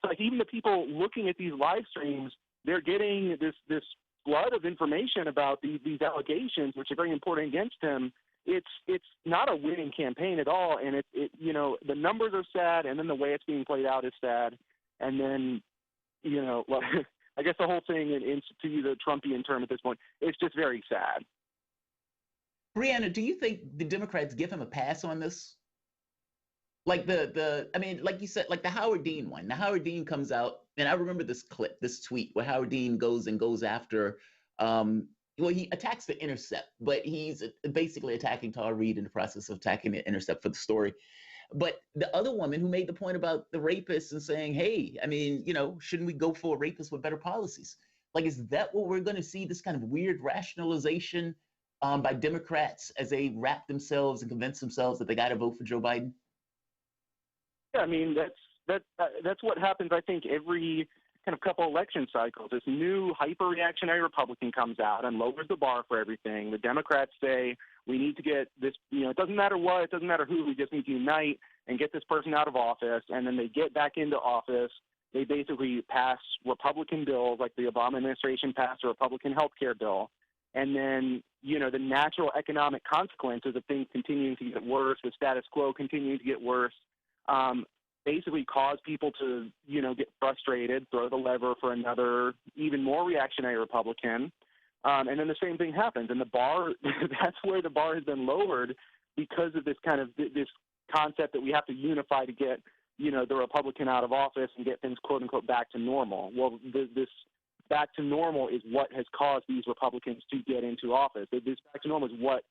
like even the people looking at these live streams, they're getting this flood of information about these allegations, which are very important against him. It's not a winning campaign at all, and it you know, the numbers are sad, and then the way it's being played out is sad, and then, you know, like, I guess the whole thing, to use a Trumpian term at this point, it's just very sad. Brianna, do you think the Democrats give him a pass on this? Like I mean, like you said, like the Howard Dean one. The Howard Dean comes out, and I remember this clip, this tweet where Howard Dean goes after, well, he attacks the Intercept, but he's basically attacking Tara Reid in the process of attacking the Intercept for the story. But the other woman who made the point about the rapists and saying, hey, I mean, you know, shouldn't we go for rapists with better policies? Like, is that what we're going to see, this kind of weird rationalization by Democrats as they wrap themselves and convince themselves that they got to vote for Joe Biden? Yeah, I mean, that's what happens, I think, every kind of couple election cycles, this new hyper-reactionary Republican comes out and lowers the bar for everything. The Democrats say, we need to get this, it doesn't matter what, it doesn't matter who, we just need to unite and get this person out of office. And then they get back into office. They basically pass Republican bills, like the Obama administration passed a Republican health care bill. And then, the natural economic consequences of things continuing to get worse, the status quo continuing to get worse, basically cause people to, get frustrated, throw the lever for another even more reactionary Republican. And then the same thing happens. And the bar, that's where the bar has been lowered because of this kind of this concept that we have to unify to get, the Republican out of office and get things, quote unquote, back to normal. Well, this back to normal is what has caused these Republicans to get into office. This back to normal is what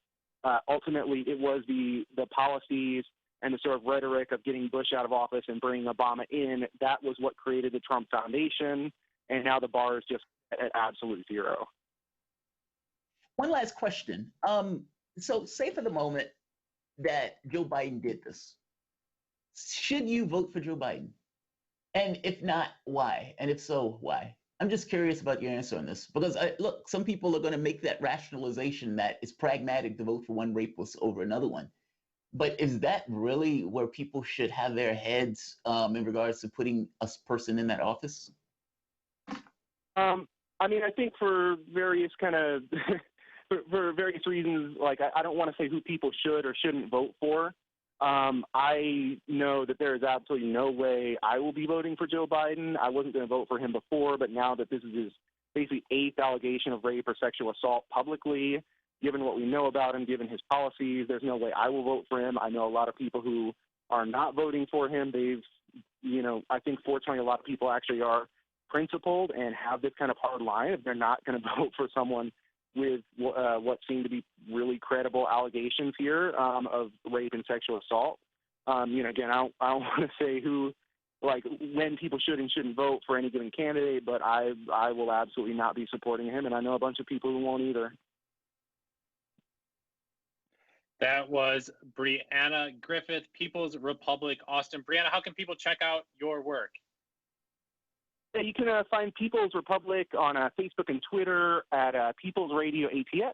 ultimately it was the policies and the sort of rhetoric of getting Bush out of office and bringing Obama in. That was what created the Trump Foundation, and now the bar is just at absolute zero. One last question. So say for the moment that Joe Biden did this. Should you vote for Joe Biden? And if not, why? And if so, why? I'm just curious about your answer on this, because look, some people are going to make that rationalization that it's pragmatic to vote for one rapist over another one. But is that really where people should have their heads in regards to putting a person in that office? I think for various kind of for various reasons, like I don't want to say who people should or shouldn't vote for. I know that there is absolutely no way I will be voting for Joe Biden. I wasn't going to vote for him before, but now that this is his basically 8th allegation of rape or sexual assault publicly, given what we know about him, given his policies, there's no way I will vote for him. I know a lot of people who are not voting for him. They've, I think fortunately a lot of people actually are principled and have this kind of hard line if they're not going to vote for someone with what seem to be really credible allegations here of rape and sexual assault. Again, I don't want to say who, like when people should and shouldn't vote for any given candidate, but I will absolutely not be supporting him, and I know a bunch of people who won't either. That was Brianna Griffith, People's Republic, Austin. Brianna, how can people check out your work? Yeah, you can find People's Republic on Facebook and Twitter at People's Radio ATX.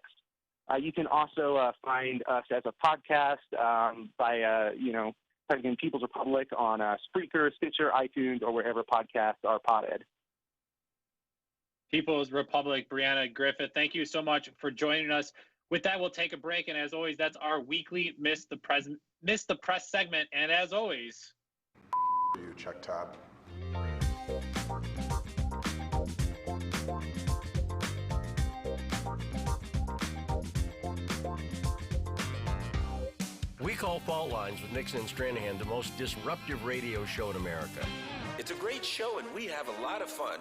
You can also find us as a podcast by, typing in People's Republic on Spreaker, Stitcher, iTunes, or wherever podcasts are podded. People's Republic, Brianna Griffith, thank you so much for joining us. With that, we'll take a break, and as always, that's our weekly Miss the Press segment. And as always, you Chuck Todd. We call Fault Lines with Nixon and Stranahan the most disruptive radio show in America. It's a great show, and we have a lot of fun.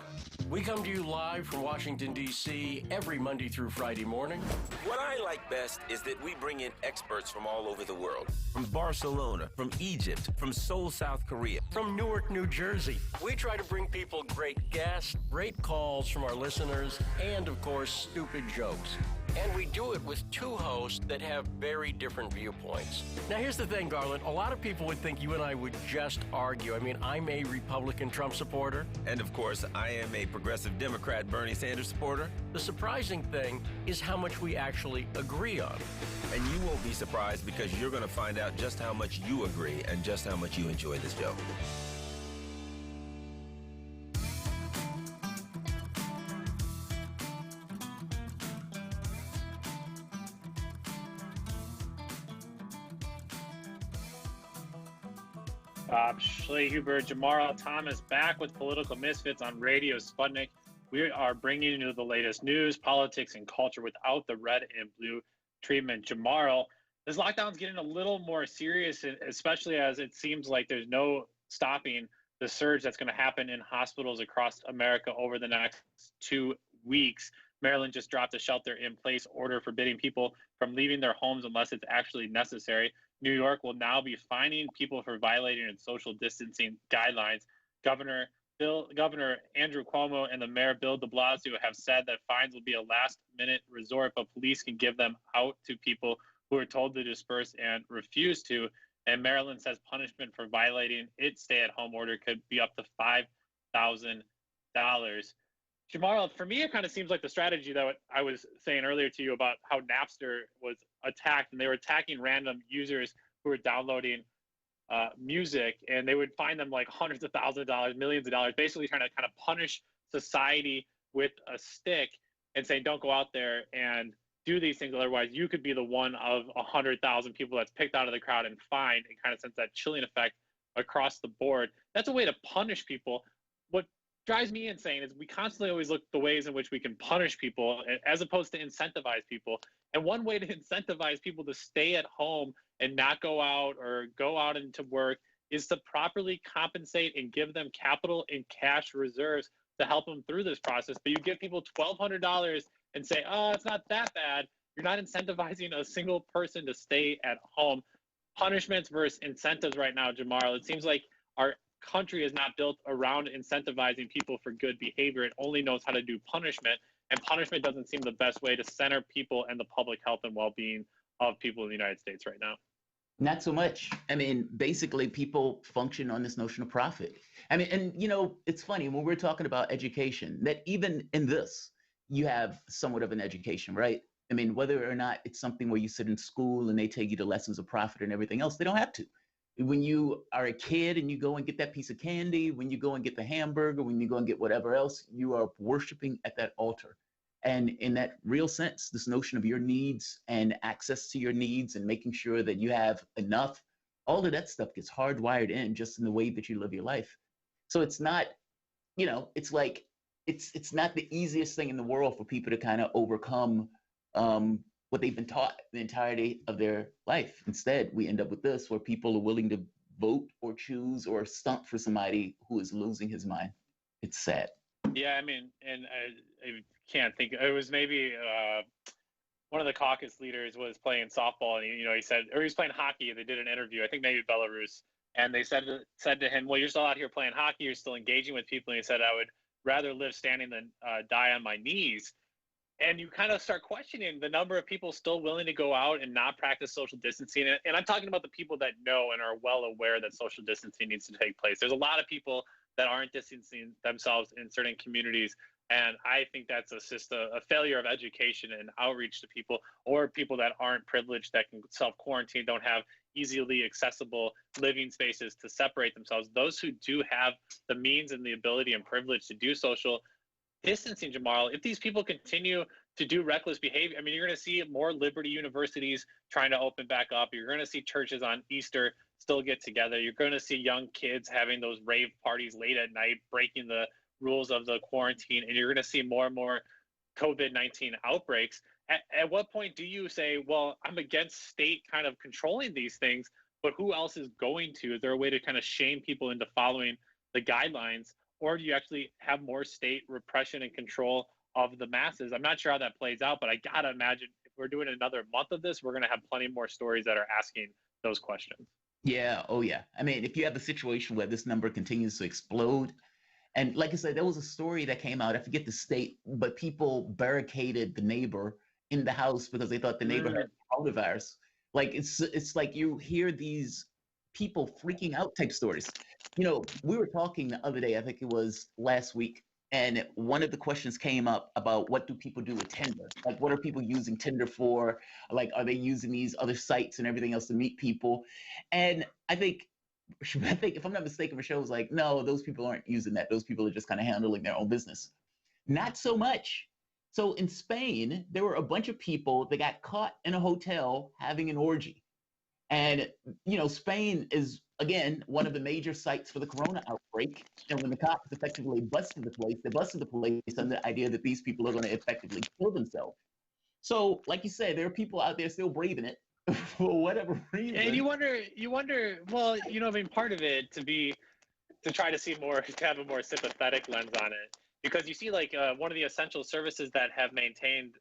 We come to you live from Washington, D.C. every Monday through Friday morning. What I like best is that we bring in experts from all over the world. From Barcelona, from Egypt, from Seoul, South Korea, from Newark, New Jersey. We try to bring people great guests, great calls from our listeners, and, of course, stupid jokes. And we do it with two hosts that have very different viewpoints. Now, here's the thing, Garland. A lot of people would think you and I would just argue. I mean, I'm a Republican Trump supporter. And, of course, I am a progressive Democrat Bernie Sanders supporter. The surprising thing is how much we actually agree on. And you won't be surprised because you're going to find out just how much you agree and just how much you enjoy this show. Bob Schlehuber, Jamarl Thomas back with Political Misfits on Radio Sputnik. We are bringing you the latest news, politics, and culture without the red and blue treatment. Jamarl, this lockdown's getting a little more serious, especially as it seems like there's no stopping the surge that's going to happen in hospitals across America over the next 2 weeks. Maryland just dropped a shelter-in-place order forbidding people from leaving their homes unless it's actually necessary. New York will now be fining people for violating its social distancing guidelines. Governor Andrew Cuomo and the Mayor Bill de Blasio have said that fines will be a last-minute resort, but police can give them out to people who are told to disperse and refuse to. And Maryland says punishment for violating its stay-at-home order could be up to $5,000. Jamarl, for me, it kind of seems like the strategy that I was saying earlier to you about how Napster was attacked, and they were attacking random users who were downloading music, and they would find them like hundreds of thousands of dollars, millions of dollars, basically trying to kind of punish society with a stick and saying, don't go out there and do these things, otherwise you could be the one of 100,000 people that's picked out of the crowd and fined, and kind of sends that chilling effect across the board. That's a way to punish people. What drives me insane is we constantly always look the ways in which we can punish people as opposed to incentivize people. And one way to incentivize people to stay at home and not go out or go out into work is to properly compensate and give them capital and cash reserves to help them through this process. But you give people $1,200 and say, oh, it's not that bad. You're not incentivizing a single person to stay at home. Punishments versus incentives right now, Jamarl. It seems like our country is not built around incentivizing people for good behavior. It only knows how to do punishment, and punishment doesn't seem the best way to center people and the public health and well-being of people in the United States right now. Not so much. I mean, basically, people function on this notion of profit. I mean, and it's funny when we're talking about education, that even in this, you have somewhat of an education, right? I mean, whether or not it's something where you sit in school and they take you to lessons of profit and everything else, they don't have to. When you are a kid and you go and get that piece of candy, when you go and get the hamburger, when you go and get whatever else, you are worshiping at that altar. And in that real sense, this notion of your needs and access to your needs and making sure that you have enough, all of that stuff gets hardwired in just in the way that you live your life. So it's not, it's like, it's not the easiest thing in the world for people to kind of overcome what they've been taught the entirety of their life. Instead, we end up with this, where people are willing to vote or choose or stunt for somebody who is losing his mind. It's sad. Yeah, I mean, and I can't think. It was maybe one of the caucus leaders was playing softball, and he said, or he was playing hockey. They did an interview, I think maybe Belarus, and they said to him, "Well, you're still out here playing hockey. You're still engaging with people." And he said, "I would rather live standing than die on my knees." And you kind of start questioning the number of people still willing to go out and not practice social distancing. And I'm talking about the people that know and are well aware that social distancing needs to take place. There's a lot of people that aren't distancing themselves in certain communities. And I think that's a failure of education and outreach to people, or people that aren't privileged, that can self-quarantine, don't have easily accessible living spaces to separate themselves. Those who do have the means and the ability and privilege to do social distancing, Jamarl, if these people continue to do reckless behavior, I mean, you're going to see more liberty universities trying to open back up. You're going to see churches on Easter still get together. You're going to see young kids having those rave parties late at night, breaking the rules of the quarantine, and you're going to see more and more COVID-19 outbreaks. At what point do you say, well, I'm against state kind of controlling these things, but who else is going to? Is there a way to kind of shame people into following the guidelines? Or do you actually have more state repression and control of the masses? I'm not sure how that plays out, but I got to imagine if we're doing another month of this, we're going to have plenty more stories that are asking those questions. Yeah. Oh, yeah. I mean, if you have a situation where this number continues to explode, and like I said, there was a story that came out, I forget the state, but people barricaded the neighbor in the house because they thought the neighbor had coronavirus. Like, it's like you hear these people freaking out type stories. We were talking the other day, I think it was last week, and one of the questions came up about what do people do with Tinder? Like, what are people using Tinder for? Like, are they using these other sites and everything else to meet people? And I think if I'm not mistaken, Michelle was like, no, those people aren't using that. Those people are just kind of handling their own business. Not so much. So in Spain, there were a bunch of people that got caught in a hotel having an orgy. And, Spain is, again, one of the major sites for the corona outbreak. And when the cops effectively busted the place, they busted the place on the idea that these people are going to effectively kill themselves. So, like you said, there are people out there still braving it for whatever reason. And you wonder, well, I mean, part of it to try to have a more sympathetic lens on it. Because you see, like, one of the essential services that have maintained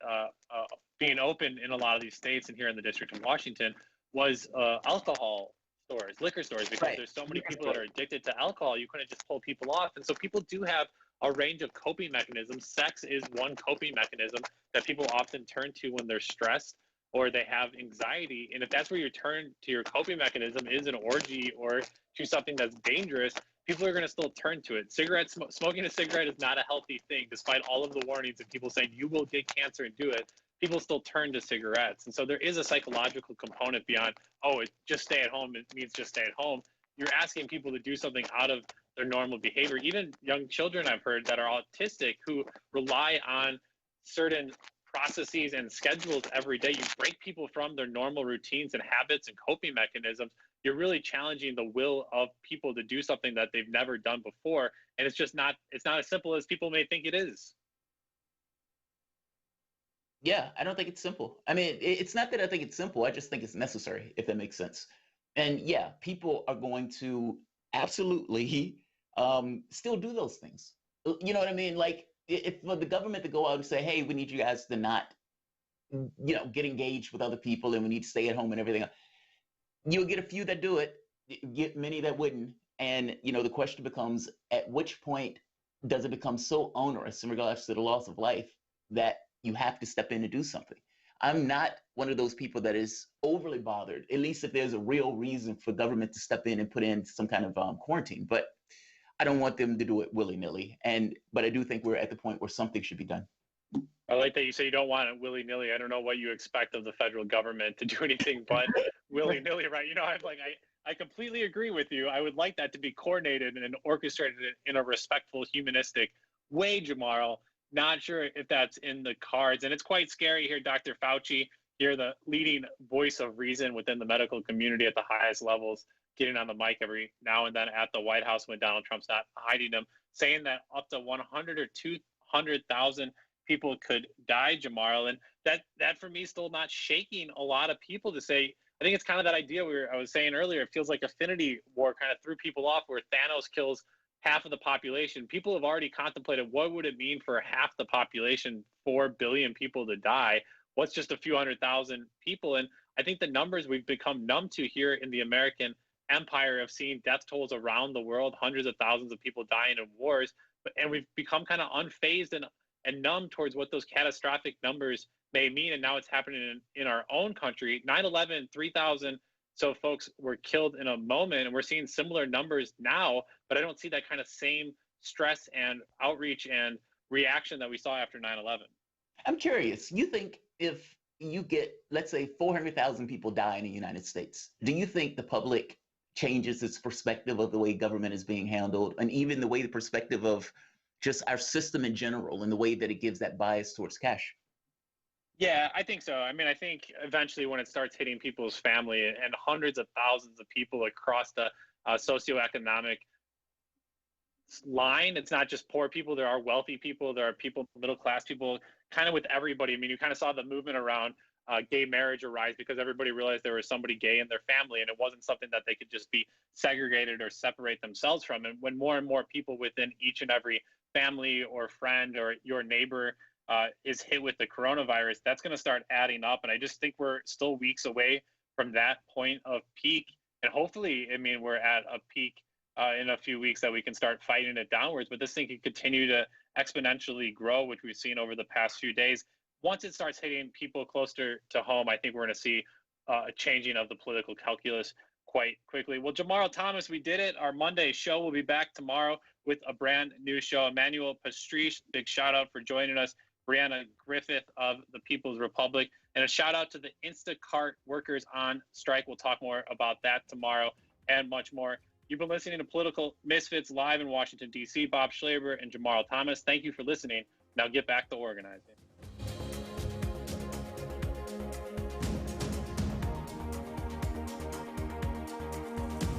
being open in a lot of these states and here in the District of Washington was alcohol stores, liquor stores, because there's so many people that are addicted to alcohol, you couldn't just pull people off. And so people do have a range of coping mechanisms. Sex is one coping mechanism that people often turn to when they're stressed or they have anxiety. And if that's where you turn to your coping mechanism is an orgy or to something that's dangerous, people are going to still turn to it. Smoking a cigarette is not a healthy thing, despite all of the warnings and people saying you will get cancer and do it. People still turn to cigarettes. And so there is a psychological component beyond, oh, it just stay at home. It means just stay at home. You're asking people to do something out of their normal behavior. Even young children I've heard that are autistic who rely on certain processes and schedules every day. You break people from their normal routines and habits and coping mechanisms. You're really challenging the will of people to do something that they've never done before. And it's not as simple as people may think it is. Yeah, I don't think it's simple. I mean, it's not that I think it's simple. I just think it's necessary, if that makes sense. And yeah, people are going to absolutely still do those things. You know what I mean? Like, if for the government to go out and say, hey, we need you guys to not, get engaged with other people and we need to stay at home and everything, you'll get a few that do it, get many that wouldn't. And, the question becomes, at which point does it become so onerous in regards to the loss of life that you have to step in and do something? I'm not one of those people that is overly bothered, at least if there's a real reason for government to step in and put in some kind of quarantine. But I don't want them to do it willy-nilly. But I do think we're at the point where something should be done. I like that you say you don't want it willy-nilly. I don't know what you expect of the federal government to do anything but willy-nilly, right? I completely agree with you. I would like that to be coordinated and orchestrated in a respectful, humanistic way, Jamarl. Not sure if that's in the cards. And it's quite scary here, Dr. Fauci. You're the leading voice of reason within the medical community at the highest levels, getting on the mic every now and then at the White House when Donald Trump's not hiding them, saying that up to 100 or 200,000 people could die, Jamarl. And that for me is still not shaking a lot of people to say, I think it's kind of that idea I was saying earlier. It feels like Affinity War kind of threw people off where Thanos kills half of the population. People have already contemplated what would it mean for half the population, 4 billion people to die? What's just a few 100,000 people? And I think the numbers we've become numb to here in the American empire of seeing death tolls around the world, hundreds of thousands of people dying in wars, and we've become kind of unfazed and numb towards what those catastrophic numbers may mean. And now it's happening in our own country. 9/11, 3,000 so folks were killed in a moment, and we're seeing similar numbers now, but I don't see that kind of same stress and outreach and reaction that we saw after 9/11. I'm curious, you think if you get, let's say, 400,000 people die in the United States, do you think the public changes its perspective of the way government is being handled, and even the perspective of just our system in general and the way that it gives that bias towards cash? Yeah, I think so. I mean, I think eventually when it starts hitting people's family and hundreds of thousands of people across the socioeconomic line, it's not just poor people. There are wealthy people. There are people, middle class people, kind of with everybody. I mean, you kind of saw the movement around gay marriage arise because everybody realized there was somebody gay in their family, and it wasn't something that they could just be segregated or separate themselves from. And when more and more people within each and every family or friend or your neighbor is hit with the coronavirus, that's going to start adding up. And I just think we're still weeks away from that point of peak. And hopefully, I mean, we're at a peak in a few weeks that we can start fighting it downwards. But this thing can continue to exponentially grow, which we've seen over the past few days. Once it starts hitting people closer to home, I think we're going to see a changing of the political calculus quite quickly. Well, Jamarl Thomas, we did it. Our Monday show will be back tomorrow with a brand new show. Emmanuel Pastriche, big shout out for joining us. Brianna Griffith of the People's Republic, and a shout out to the Instacart workers on strike. We'll talk more about that tomorrow and much more. You've been listening to Political Misfits live in Washington, D.C. Bob Schlaber and Jamarl Thomas. Thank you for listening. Now get back to organizing.